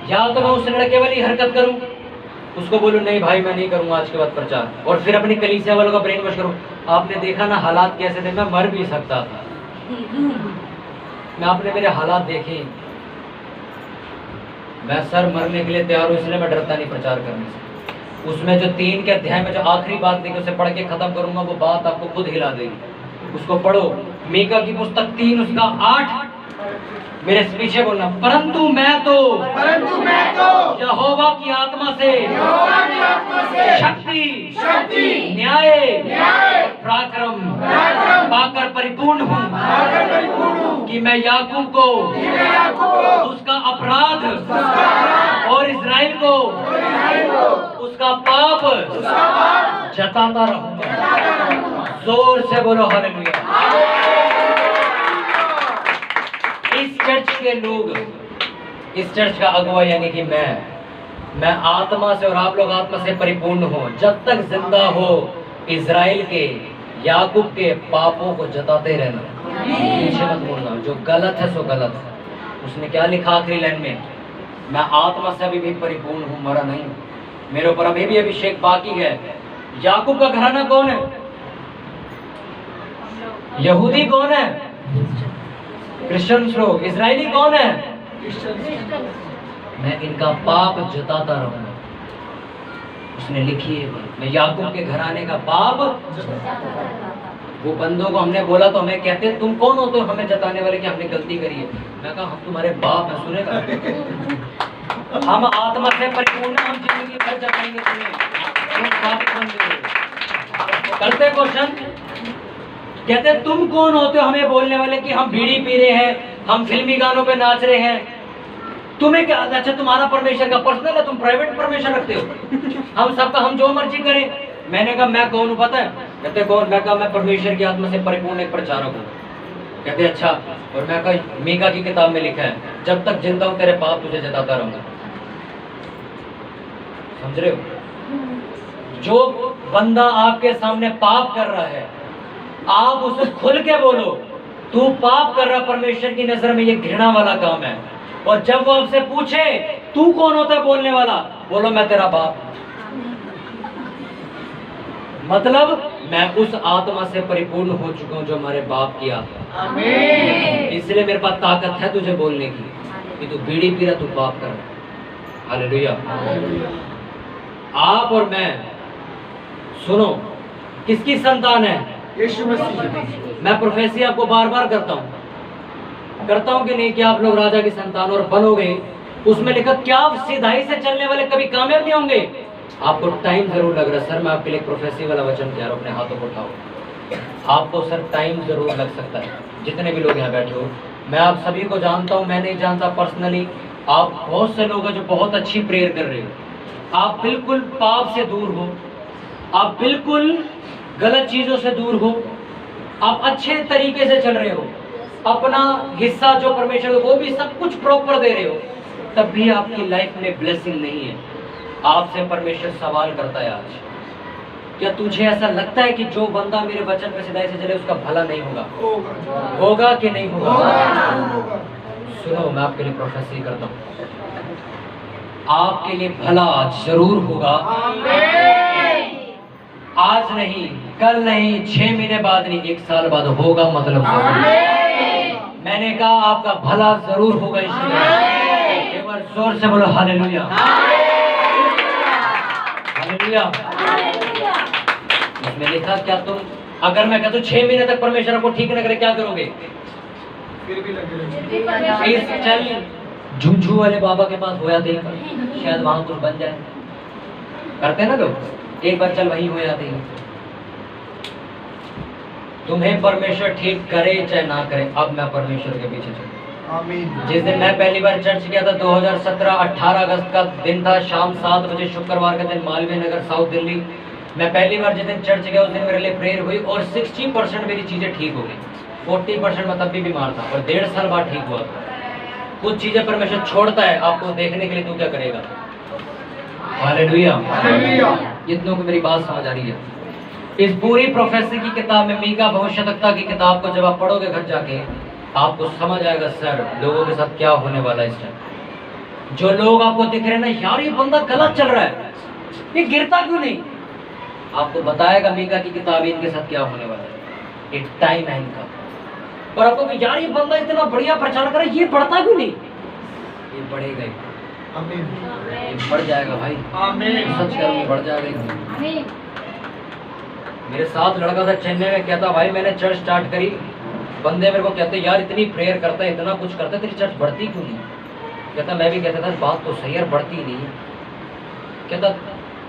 या तो मैं उस लड़के वाली हरकत करूं, उसको बोलूं नहीं भाई मैं नहीं करूंगा आज के बाद प्रचार, और फिर अपनी कलीसिया वालों का ब्रेन वॉश करूं। आपने देखा ना हालात कैसे थे, मैं मर भी सकता था। मैं आपने मेरे हालात देखे, मैं सर मरने के लिए तैयार हूं, इसलिए मैं डरता नहीं प्रचार करने से। उसमें जो 3 के अध्याय में जो आखिरी बात देखी उसे पढ़ के खत्म करूंगा, वो बात आपको खुद हिला देगी। उसको पढ़ो, मीका की पुस्तक 3 उसका 8 मेरे से पीछे बोलना, परंतु मैं तो यहोवा की आत्मा से शक्ति न्याय और पराक्रम पाकर परिपूर्ण हूँ कि मैं याकूब को उसका अपराध और इज़राइल को उसका पाप जताता रहूंगा। जोर से बोलो हालेलुया। इस चर्च के लोग, इस चर्च का अगुवा यानी कि मैं आत्मा से और आप लोग आत्मा से परिपूर्ण हो, जब तक जिंदा हो इज़राइल के याकूब के पापों को जताते रहना, पीछे मत बोलना। जो गलत है सो गलत है। उसने क्या लिखा आखिरी लाइन में, मैं आत्मा से अभी भी परिपूर्ण हूँ, मरा नहीं, मेरे ऊपर अभी भी अभिषेक बाकी है। याकूब का घराना कौन है? यहूदी कौन है? क्रिश्चियंस लोग। इजरायली कौन है? मैं इनका पाप जताता रहूंगा। उसने लिखी है, मैं याकूब के घराने का पाप। वो बंदों को हमने बोला तो हमें कहते हैं तुम कौन हो तो हमें जताने वाले कि हमने गलती करी है। मैं कहा हम तुम्हारे बाप हैं, सुनेगा। हम आत्मा से परिपूर्ण, हम जिंदगी भर जताएंगे तुम्हें, तुम पापी बंदे हो। करते क्वेश्चन, कहते तुम कौन होते हो हमें बोलने वाले कि हम बीड़ी पी रहे हैं, हम फिल्मी गानों पे नाच रहे हैं, तुम्हें क्या? अच्छा तुम्हारा परमेश्वर का पर्सनल है, तुम प्राइवेट परमेश्वर रखते हो, हम सबका हम जो मर्जी करें। मैंने कहा मैं कौन हूँ पता है? कहते कौन? मैं कहा मैं परमेश्वर की आत्मा से परिपूर्ण एक प्रचारक हूँ। कहते अच्छा, और मैं कहा मीका की किताब में लिखा है, जब तक जिंदा हूँ तेरे पाप तुझे जताता रहूंगा। समझ रहे हो? जो बंदा आपके सामने पाप कर रहा है, आप उसे खुल के बोलो तू पाप कर रहा, परमेश्वर की नजर में ये घृणा वाला काम है। और जब वो आपसे पूछे तू कौन होता है बोलने वाला, बोलो मैं तेरा बाप। मतलब मैं उस आत्मा से परिपूर्ण हो चुका हूं जो हमारे बाप की आत्मा। इसलिए मेरे पास ताकत है तुझे बोलने की कि तू बीड़ी पी रहा, तू पाप कर रहा। हालेलुया। आप और मैं, सुनो, किसकी संतान है? यीशु मसीह। मैं प्रोफेसी आपको बार बार करता हूँ कि नहीं कि आप लोग राजा की संतान और बनोगे। उसमें लिखा क्या आप सीधाई से चलने वाले कभी कामयाब नहीं होंगे? आपको टाइम जरूर लग रहा है। सर मैं आपके लिए प्रोफेसी वाला वचन कह रहा हूँ, अपने हाथों को उठाओ। आपको सर टाइम जरूर लग सकता है। जितने भी लोग यहाँ बैठे हो, मैं आप सभी को जानता हूँ, मैं नहीं जानता पर्सनली। आप बहुत से लोग हैं जो बहुत अच्छी प्रेयर कर रहे हो, आप बिल्कुल पाप से दूर हो, आप बिल्कुल गलत चीजों से दूर हो, आप अच्छे तरीके से चल रहे हो, अपना हिस्सा जो परमेश्वर वो भी सब कुछ प्रॉपर दे रहे हो, तब भी आपकी लाइफ में ब्लेसिंग नहीं है। आपसे परमेश्वर सवाल करता है आज, क्या तुझे ऐसा लगता है कि जो बंदा मेरे वचन पे सिधाई से चले उसका भला नहीं होगा? होगा कि नहीं होगा? सुनो, मैं आपके लिए प्रोफेसी करता हूँ, आपके लिए भला जरूर होगा। आज नहीं, कल नहीं, 6 महीने बाद नहीं, 1 साल बाद होगा। मतलब मैंने कहा आपका भला जरूर होगा। इसलिए एक बार जोर से बोलो हालेलुया, हालेलुया। इसमें लिखा क्या तुम, अगर मैं कहता हूँ 6 महीने तक परमेश्वर को ठीक न करे क्या करोगे? फिर भी लगे चल झूझू वाले बाबा के पास होया थे, शायद वहां कुछ बन जाए। करते ना लोग, एक बार चल वही हो जाते हैं। तुम्हें परमेश्वर ठीक करे चाहे ना करे, अब मैं परमेश्वर के पीछे चलूं। आमीन। जिस दिन मैं पहली बार चर्च गया था 2017 18 अगस्त का दिन था, शाम 7 बजे शुक्रवार के दिन, मालवीय नगर साउथ दिल्ली। मैं पहली बार जिस दिन चर्च गया उस दिन मेरे लिए प्रेयर हुई और 60% मेरी चीजें ठीक हो गई। 40% मैं तब भी बीमार था और 1.5 साल बाद ठीक हुआ था। कुछ चीजें परमेश्वर छोड़ता है आपको देखने के लिए, तू क्या करेगा? हालेलुया। इतनों को मेरी बात समझ आ रही है? इस पूरी प्रोफेसी की किताब में, मीका भविष्यवक्ता की किताब को जब आप पढ़ोगे घर जाके, आपको समझ आएगा सर लोगों के साथ क्या होने वाला है इस टाइम। जो लोग आपको दिख रहे हैं ना, यार ये बंदा गलत चल रहा है, ये गिरता क्यों नहीं, आपको बताएगा मीका की किताब इनके साथ क्या होने वाला है। एक टाइम है इनका। और आपको कि यार ये बंदा इतना बढ़िया प्रचार कर रहा है, ये बढ़ता क्यों नहीं? ये बढ़ेगा ही, आमीन। ये बढ़ जाएगा भाई। आमीन। सच करूंगी, बढ़ जाएगा। मेरे साथ लड़का था चेन्नई में, कहता भाई मैंने चर्च स्टार्ट करी बंदे मेरे को कहते यार इतनी प्रेयर करता है, इतना कुछ करता है, तेरी चर्च बढ़ती क्यों नहीं? कहता मैं भी कहता था बात तो सही है, बढ़ती नहीं है। कहता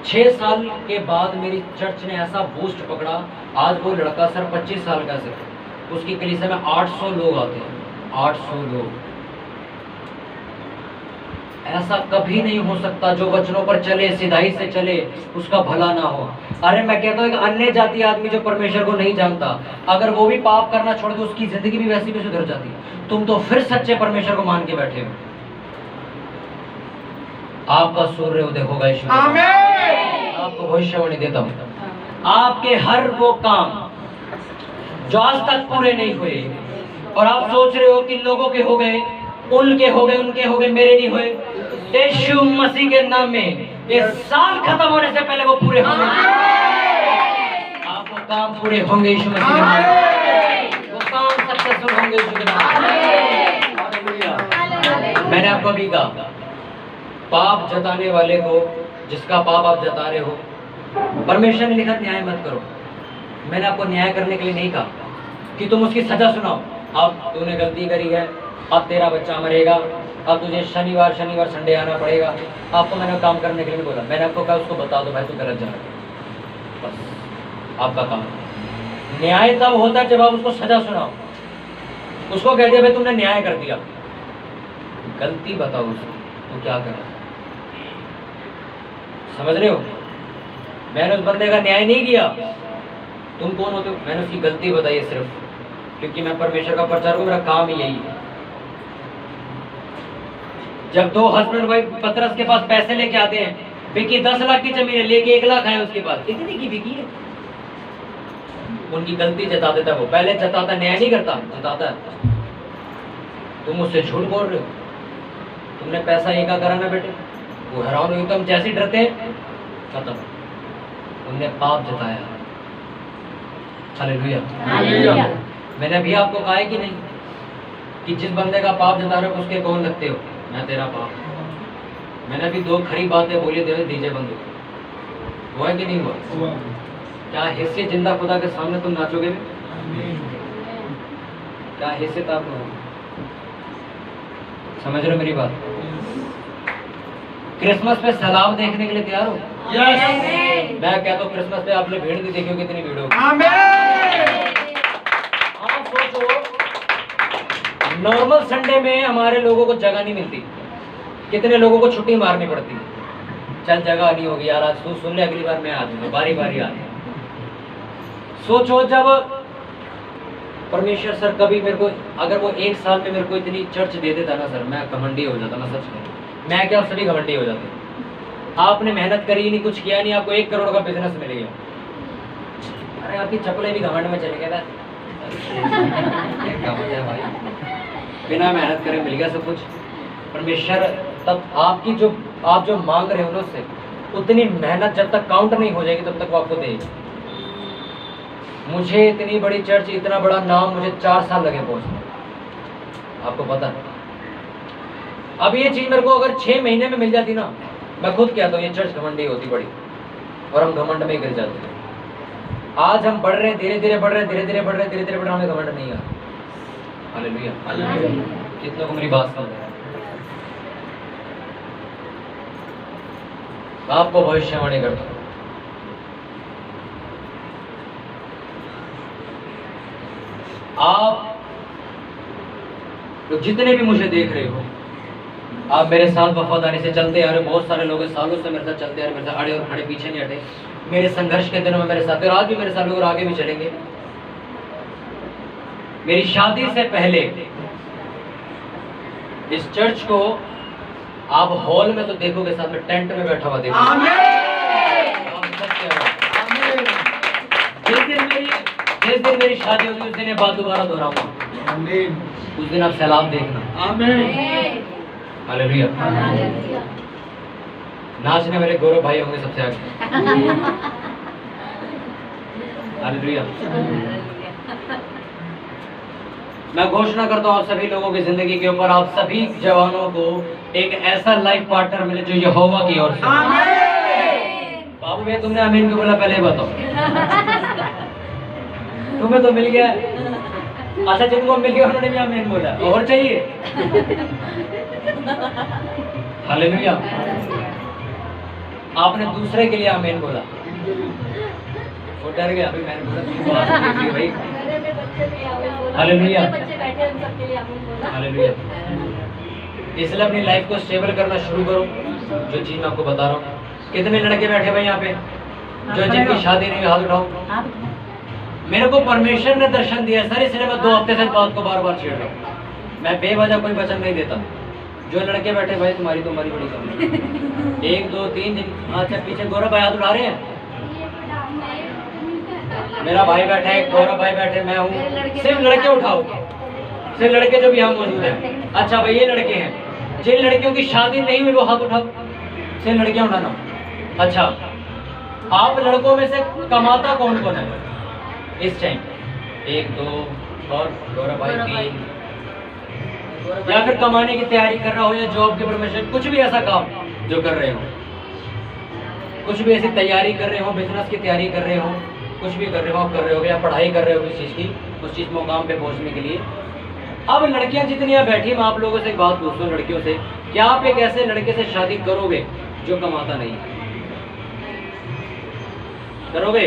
6 साल के बाद मेरी चर्च ने ऐसा बूस्ट पकड़ा, आज वो लड़का सर 25 साल का सर, उसकी कलीसिया में 800 लोग आते हैं, 800 लोग। ऐसा कभी नहीं हो सकता जो वचनों पर चले, सिधाई से चले, उसका भला ना हो। अरे मैं कहता हूँ एक अन्य जाति आदमी जो परमेश्वर को नहीं जानता, अगर वो भी पाप करना छोड़ दे, उसकी जिंदगी भी वैसी भी सुधर जाती। तुम तो फिर सच्चे परमेश्वर को मान के बैठे हो। आपका सूर्य उदय होगा यीशु के नाम। आपको भविष्यवाणी देता हूँ, आपके हर वो काम जो आज तक पूरे नहीं हुए और आप सोच रहे हो कि लोगों के हो गए, उनके हो गए, उनके हो गए, मेरे नहीं हुए, यीशु मसीह के नाम में ये साल खत्म होने से पहले वो पूरे होंगे। आपको काम पूरे होंगे यीशु मसीह के नाम में, वो काम सक्सेसफुल होंगे यीशु के नाम में। हालेलुया। मैंने आपको अभी कहा, पाप जताने वाले को, जिसका पाप आप जता रहे हो, परमेश्वर ने लिखा न्याय मत करो। मैंने आपको न्याय करने के लिए नहीं कहा कि तुम उसकी सजा सुनाओ। अब तूने गलती करी है, अब तेरा बच्चा मरेगा, अब तुझे शनिवार संडे आना पड़ेगा। आपको मैंने काम करने के लिए नहीं बोला, मैंने आपको कहा उसको बता दो भाई तू गलत जा रहा है, बस आपका काम। न्याय तब होता है जब आप उसको सजा सुनाओ। उसको कह दिया भाई तुमने न्याय कर दिया, गलती बताओ उसको तो क्या करा। समझ रहे हो? मैंने उस बंदे का न्याय नहीं किया। तुम कौन होते हो? मैंने उसकी गलती बताई है सिर्फ, क्योंकि मैं परमेश्वर का प्रचार हूं, मेरा काम ही यही है। जब 2 हस्बैंड वाइफ पतरस के पास पैसे लेके आते हैं, विकी 10 लाख की जमीन है, लेके 1 लाख है उसके पास, इतनी की विकी है। उनकी गलती जता देता, वो पहले जताता, न्याय नहीं करता, जताता है। तुम मुझसे झूठ बोल रहे हो, तुमने पैसा एका करा ना बेटे। वो हैरान हुई, तुम जैसे डरते हैं खत्म, तुमने पाप जताया। हालेलुया। मैंने अभी आपको कहा है कि नहीं कि जिस बंदे का पाप जता रहे हो उसके कौन लगते हो? मैं तेरा पाप। मैंने अभी 2 खरी बातें बोली, दे दीजिए बंदे, हुआ है कि नहीं हुआ? क्या हिस्से जिंदा खुदा के सामने तुम नाचोगे? क्या हिस्से था आपको? समझ रहे हो मेरी बात? क्रिसमस पे सलाम देखने के लिए तैयार हो? यस। मैं कहता हूँ क्रिसमस पे आपने भीड़ नहीं देखी हो, कितनी भीड़ होगी। हाँ सोचो, नॉर्मल संडे में हमारे लोगों को जगह नहीं मिलती, कितने लोगों को छुट्टी मारनी पड़ती है। चल जगह नहीं होगी यार, आज तू सुन ले, अगली बार मैं आ जाऊंगा, बारी बारी आ जाए। सोचो जब परमेश्वर सर कभी मेरे को, अगर वो 1 साल में मेरे को इतनी चर्च दे देता ना सर, मैं घमंडी हो जाता ना, सच में। मैं क्या, सभी घमंडी हो जाते। आपने मेहनत करी नहीं, कुछ किया नहीं, आपको 1 करोड़ का बिजनेस मिल गया। अरे आपकी चप्पलें भी घमंड में चले गए ना। क्या मजा है भाई, बिना मेहनत करे मिल गया सब कुछ। परमेश्वर तब आपकी जो आप जो मांग रहे हो ना, उससे उतनी मेहनत जब तक काउंट नहीं हो जाएगी तब तक वो आपको देगा। मुझे इतनी बड़ी चर्च, इतना बड़ा नाम, मुझे 4 साल लगे पहुंचने, आपको पता है। अब ये चीज मेरे को अगर 6 महीने में मिल जाती ना, मैं खुद कहता हूँ ये चर्च घमंडी होती बड़ी, और हम घमंड में गिर जाते हैं। आज हम बढ़ रहे हैं, धीरे धीरे बढ़ रहे हैं, धीरे धीरे बढ़ रहे हैं, धीरे धीरे बढ़ रहे हैं, हमें घमंड नहीं आ। हालेलुया। कितनों को मेरी बात समझ रहा है? आपको भविष्यवाणी करता हूं, आप तो जितने भी मुझे देख रहे हो, आप मेरे साथ वफादारी से चलते आ रहे हो। बहुत सारे लोग सालों से मेरे साथ चलते आ रहे, मेरे साथ अड़े और खड़े, पीछे नहीं हटे। मेरे संघर्ष के दिनों में मेरे साथ, और आज भी मेरे साथ और आगे भी चलेंगे। मेरी शादी से पहले इस चर्च को आप हॉल में तो देखोगे, साथ में टेंट में बैठा हुआ देखोगे। जिस दिन मेरी शादी होगी उस दिन ये बात दोबारा दोहराऊंगा, उस दिन आप सैलाब देखना। हालेलुया। नाचने वाले गौरव भाई होंगे सबसे आगे। हालेलुया। मैं घोषणा करता हूँ आप सभी लोगों की जिंदगी के ऊपर, आप सभी जवानों को एक ऐसा लाइफ पार्टनर मिले जो यहोवा की ओर से। बाबू भैया तुमने आमीन क्यों बोला, पहले बताओ। तुम्हें तो मिल गया, अच्छा, जिनको मिल गया उन्होंने भी आमीन बोला। और चाहिए? हालेलुया। आपने दूसरे के लिए आमीन बोला, वो डर गया। अभी मैंने बोला भाई। Hallelujah, hallelujah. इसलिए अपनी लाइफ को स्टेबल करना शुरू करो। जो चीज मैं आपको बता रहा हूँ, कितने लड़के बैठे भाई यहाँ पे जो जिनकी शादी नहीं हुई, हाथ उठाओ। मेरे को परमेश्वर ने दर्शन दिया सर, इसलिए मैं 2 हफ्ते से बात को बार बार छेड़ रहा हूँ। मैं बेवजह कोई वचन नहीं देता। जो लड़के बैठे भाई, तुम्हारी बड़ी कमी है। 1 2 3 दिन। अच्छा, पीछे गौरव भाई हाथ उठा रहे हैं। मेरा भाई बैठा है, गौरव भाई बैठे, मैं हूँ। सिर्फ लड़के उठाओ, सिर्फ लड़के जो भी यहाँ मौजूद हैं। अच्छा भाई, ये लड़के हैं, जिन लड़कियों की शादी नहीं हुई वो हाथ उठाओ, सिर्फ लड़कियां उठाना। अच्छा, आप लड़कों में से कमाता कौन कौन है इस टाइम? 1 2 और गौरव भाई 3। या फिर कमाने की तैयारी कर रहा हो, या जॉब के प्रमोशन, कुछ भी ऐसा काम जो कर रहे हो, कुछ भी ऐसी तैयारी कर रहे हो, बिजनेस की तैयारी कर रहे हो, कुछ भी कर रहे हो, आप कर रहे हो, या पढ़ाई कर रहे हो किस चीज़ की, उस चीज़ मुकाम पे पहुंचने के लिए। अब लड़कियां जितनी यहाँ बैठी, मैं आप लोगों से एक बात पूछता हूँ, लड़कियों से, क्या आप एक ऐसे लड़के से शादी करोगे जो कमाता नहीं? करोगे?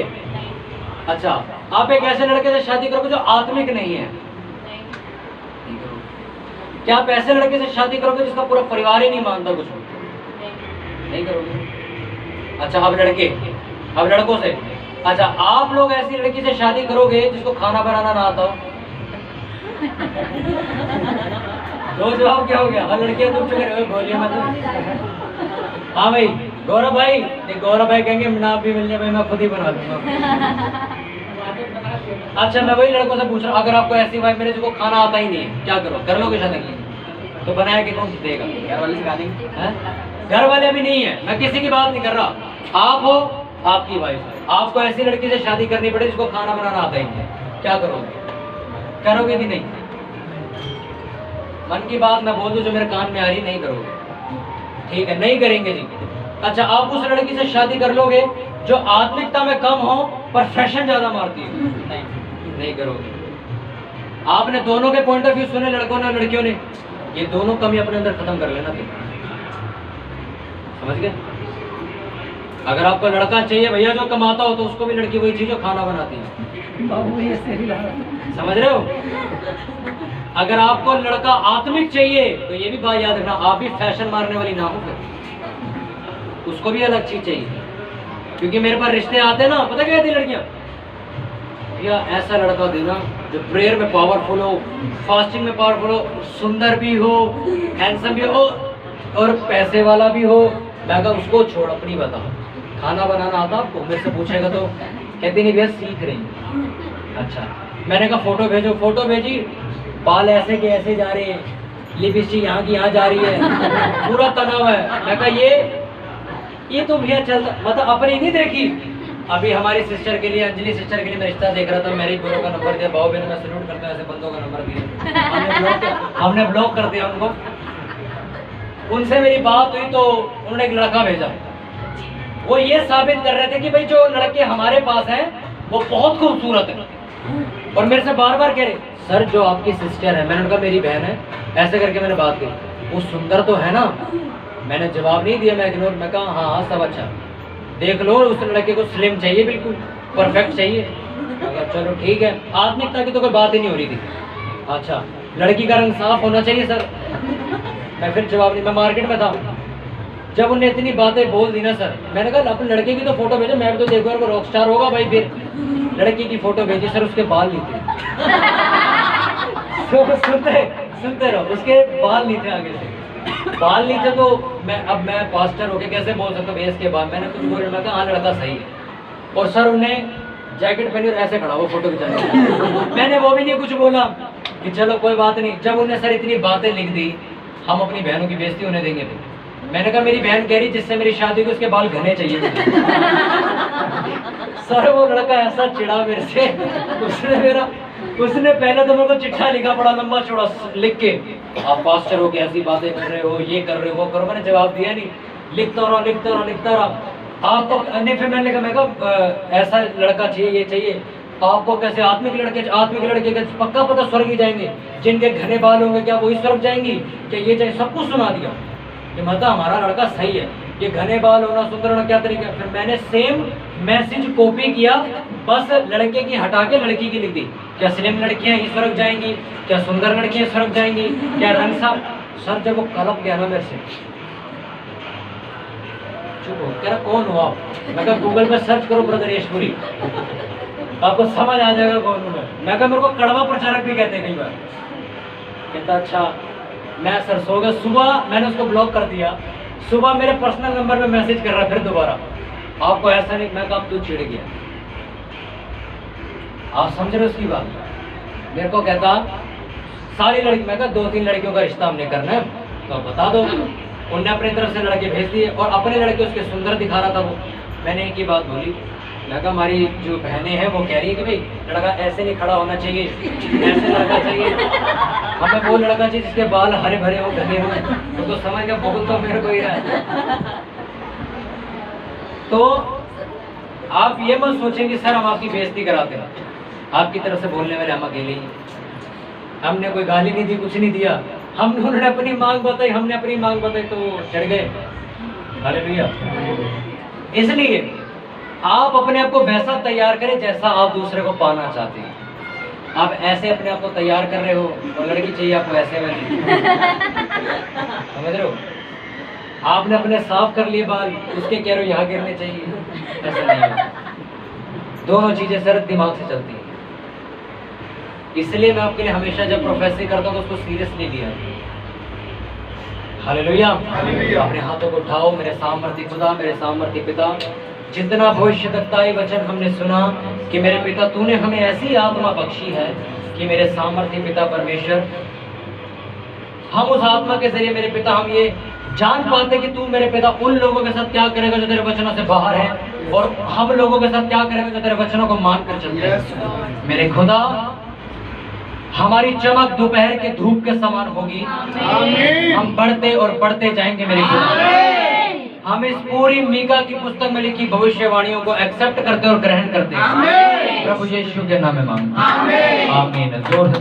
अच्छा, आप एक ऐसे लड़के से शादी करोगे जो आत्मिक नहीं है? नहीं करोगे। क्या आप ऐसे लड़के से शादी करोगे जिसका पूरा परिवार ही नहीं मानता कुछ? नहीं करोगे। अच्छा, अब लड़के, अब लड़कों से, अच्छा, आप लोग ऐसी लड़की से शादी करोगे जिसको खाना बनाना ना आता हो? तो जवाब क्या हो गया? हाँ, लड़कियां तुम चुके रहे हो, बोलिए मत। हाँ भाई, गौरव भाई, गौरव भाई कहेंगे ना भी मिलने भाई, मैं खुद ही बना दूंगा। अच्छा, मैं वही लड़कों से पूछ रहा हूँ, अगर आपको ऐसी वाइफ मिले जिसको खाना आता ही नहीं है, क्या करो? कर लोगे शादी? तो बनाया कि कौन देगा? घर वाले सिखा देंगे। घर वाले भी नहीं है, मैं किसी की बात नहीं कर रहा। आप हो, आपकी वाइफ, आपको ऐसी लड़की से शादी करनी पड़े जिसको खाना बनाना आता ही नहीं है, क्या करोगे? करोगे कि नहीं? मन की बात मैं बोल दूं जो मेरे कान में आ रही, नहीं करोगे। ठीक है, नहीं करेंगे जी। अच्छा, आप उस लड़की से शादी कर लोगे जो आत्मिकता में कम हो पर फैशन ज्यादा मारती है? नहीं करोगे। आपने दोनों के पॉइंट ऑफ व्यू सुने, लड़कों ने और लड़कियों ने, ये दोनों कमी अपने अंदर खत्म कर लेना। फिर समझ गए? अगर आपको लड़का चाहिए भैया जो कमाता हो, तो उसको भी लड़की वही चीज जो खाना बनाती है। समझ रहे हो? अगर आपको लड़का आत्मिक चाहिए तो ये भी बात याद रखना, आप भी फैशन मारने वाली ना हो, उसको भी अलग चीज चाहिए। क्योंकि मेरे पास रिश्ते आते हैं ना, पता क्या कहती लड़कियां, या ऐसा लड़का देना जो प्रेयर में पावरफुल हो, फास्टिंग में पावरफुल हो, सुंदर भी हो, हैंडसम भी हो और पैसे वाला भी हो। मैं कहा उसको छोड़, अपनी बता, खाना बनाना आता आपको? मेरे से पूछेगा तो कहती नहीं भैया सीख रही। अच्छा, मैंने कहा फोटो भेजो, फोटो भेजी, बाल ऐसे के ऐसे जा रहे हैं, लिपस्टिक यहाँ की यहाँ जा रही है, पूरा तनाव है। मैं कहा ये तो भैया चलता, मतलब अपनी नहीं देखी। अभी हमारी सिस्टर के लिए, अंजलि सिस्टर के लिए मैं रिश्ता देख रहा था, मैरिज ब्यूरो का नंबर दिया, भाव बहन मैं सैल्यूट करता हूं, ऐसे बंदों का नंबर दिया, हमने ब्लॉक कर दिया उनको। उनसे मेरी बात हुई तो उन्होंने एक लड़का भेजा, वो ये साबित कर रहे थे कि भाई जो लड़के हमारे पास हैं वो बहुत खूबसूरत है, और मेरे से बार बार कह रहे सर जो आपकी सिस्टर है, मैंने उनका मेरी बहन है, ऐसे करके मैंने बात की, वो सुंदर तो है ना? मैंने जवाब नहीं दिया, मैं इग्नोर, मैं कहा हाँ सब अच्छा, देख लो उस लड़के को स्लिम चाहिए, बिल्कुल परफेक्ट चाहिए। अगर चलो ठीक है, आत्मिकता की तो कोई बात ही नहीं हो रही थी। अच्छा, लड़की का रंग साफ होना चाहिए सर, मैं फिर जवाब नहीं, मैं मार्केट में था, जब उन्हें इतनी बातें बोल दी ना सर, मैंने कहा अपने लड़के की तो फोटो भेजो, मैं भी तो देखो यार रॉक स्टार होगा भाई। फिर लड़की की फोटो भेजी सर, उसके बाल नहीं थे। तो सुनते रहो, उसके बाल नहीं थे, आगे से बाल नहीं थे। तो मैं पास्टर होके कैसे बोल सकता हूँ इसके बाद? मैंने कुछ बोला, मैं कहा हाँ लड़का सही है, और सर उन्हें जैकेट पहनी और ऐसे खड़ा वो फोटो खिंचाने। मैंने वो भी नहीं कुछ बोला कि चलो कोई बात नहीं। जब उन्हें सर इतनी बातें लिख दी, हम अपनी बहनों की बेइज्जती उन्हें देंगे थे। मैंने कहा मेरी बहन कह रही जिससे मेरी शादी हुई उसके बाल घने चाहिए मुझे। सर वो लड़का ऐसा चिढ़ा मेरे से, उसने पहले तो मेरे को चिट्ठा लिखा, बड़ा लंबा चौड़ा लिख के, आप पास्टर हो के ऐसी बातें कर रहे हो, ये कर रहे हो, वो करो। मैंने जवाब दिया नहीं, लिखता रहा। आप तो नहीं, फिर मैंने कहा ऐसा लड़का चाहिए, ये चाहिए। आपको कैसे आत्मिक लड़के का पक्का पता स्वर्ग ही जाएंगे, जिनके घने बाल होंगे क्या वही स्वर्ग जाएंगी क्या? ये चाहिए सब कुछ सुना दिया कि मतलब हमारा लड़का सही है, ये घने बाल होना सुंदर होना क्या तरीका। फिर मैंने सेम मैसेज कॉपी किया, बस लड़के की हटा के लड़की की लिख दी। क्या स्लिम लड़कियां ही स्वर्ग जाएंगी? क्या सुंदर लड़कियां स्वर्ग जाएंगी? क्या रंग साफ? सर जब वो कलप गया ना मेरे से, चुप हो, कह रहा कौन हो आप? मैं कहा गूगल पे सर्च करो ब्रदर यशपुरी, आपको समझ आ जाएगा कौन हूँ मैं कहा मेरे को कड़वा प्रचारक भी कहते हैं कई बार। कहता अच्छा। मैं सर सो गया, सुबह मैंने उसको ब्लॉक कर दिया, सुबह मेरे पर्सनल नंबर पे मैसेज कर रहा फिर दोबारा, आपको ऐसा नहीं। मैं कहा अब तू चिढ़ गया, आप समझ रहे हो उसकी बात? मेरे को कहता सारी लड़की, मैं कहा 2-3 लड़कियों का रिश्ता हमने करना है तो बता दो। उनने अपनी तरफ से लड़के भेज दिए और अपने लड़के उसके सुंदर दिखा रहा था वो। मैंने एक ही बात बोली, मैं कहा हमारी जो बहनें हैं वो कह रही है कि भाई लड़का ऐसे नहीं खड़ा होना चाहिए, ऐसे लड़का चाहिए, हमें वो लड़का चाहिए जिसके बाल हरे भरे हो, घने हो। तो समझ गया बहुत तो मेरे को ही है। तो आप ये मत सोचें कि सर हम आपकी बेइज्जती कराते हैं, आपकी तरफ से बोलने वाले हम अकेले ही, हमने कोई गाली नहीं दी, कुछ नहीं दिया, उन्होंने अपनी मांग बताई, हमने अपनी मांग बताई तो चढ़ गए। हालेलुया। इसलिए आप अपने आप को वैसा तैयार करें जैसा आप दूसरे को पाना चाहते हैं। आप ऐसे अपने आप को तैयार कर रहे हो और लड़की चाहिए आपको ऐसे वाली, समझ रहे हो? आपने अपने साफ कर लिए बाल, उसके कह रहे हो यहाँ गिरने चाहिए, ऐसा नहीं है। दोनों चीजें सर दिमाग से चलती हैं। इसलिए मैं आपके लिए हमेशा जब प्रोफेसरी करता हूँ तो उसको सीरियसली लिया। हालेलुया। अपने हाथों को उठाओ। मेरे सामर्थ्य खुदा, मेरे सामर्थ्य पिता, जितना भविष्यवक्ताई वचन हमने सुना कि मेरे पिता तूने हमें ऐसी आत्मा बख्शी है कि मेरे सामर्थ्य पिता परमेश्वर, हम उस आत्मा के जरिए मेरे पिता हम ये जान पाते कि तू मेरे पिता उन लोगों के साथ क्या करेगा जो तेरे वचनों से बाहर है, और हम लोगों के साथ क्या करेगा जो तेरे वचनों को मान कर चलते हैं। मेरे खुदा, हमारी चमक दोपहर के धूप के समान होगी। हम बढ़ते और बढ़ते जाएंगे मेरे खुदा। हम इस पूरी मीका की पुस्तक में लिखी भविष्यवाणियों को एक्सेप्ट करते और ग्रहण करते हैं। प्रभु यीशु के नाम में मांगते हैं। आमीन। जोर से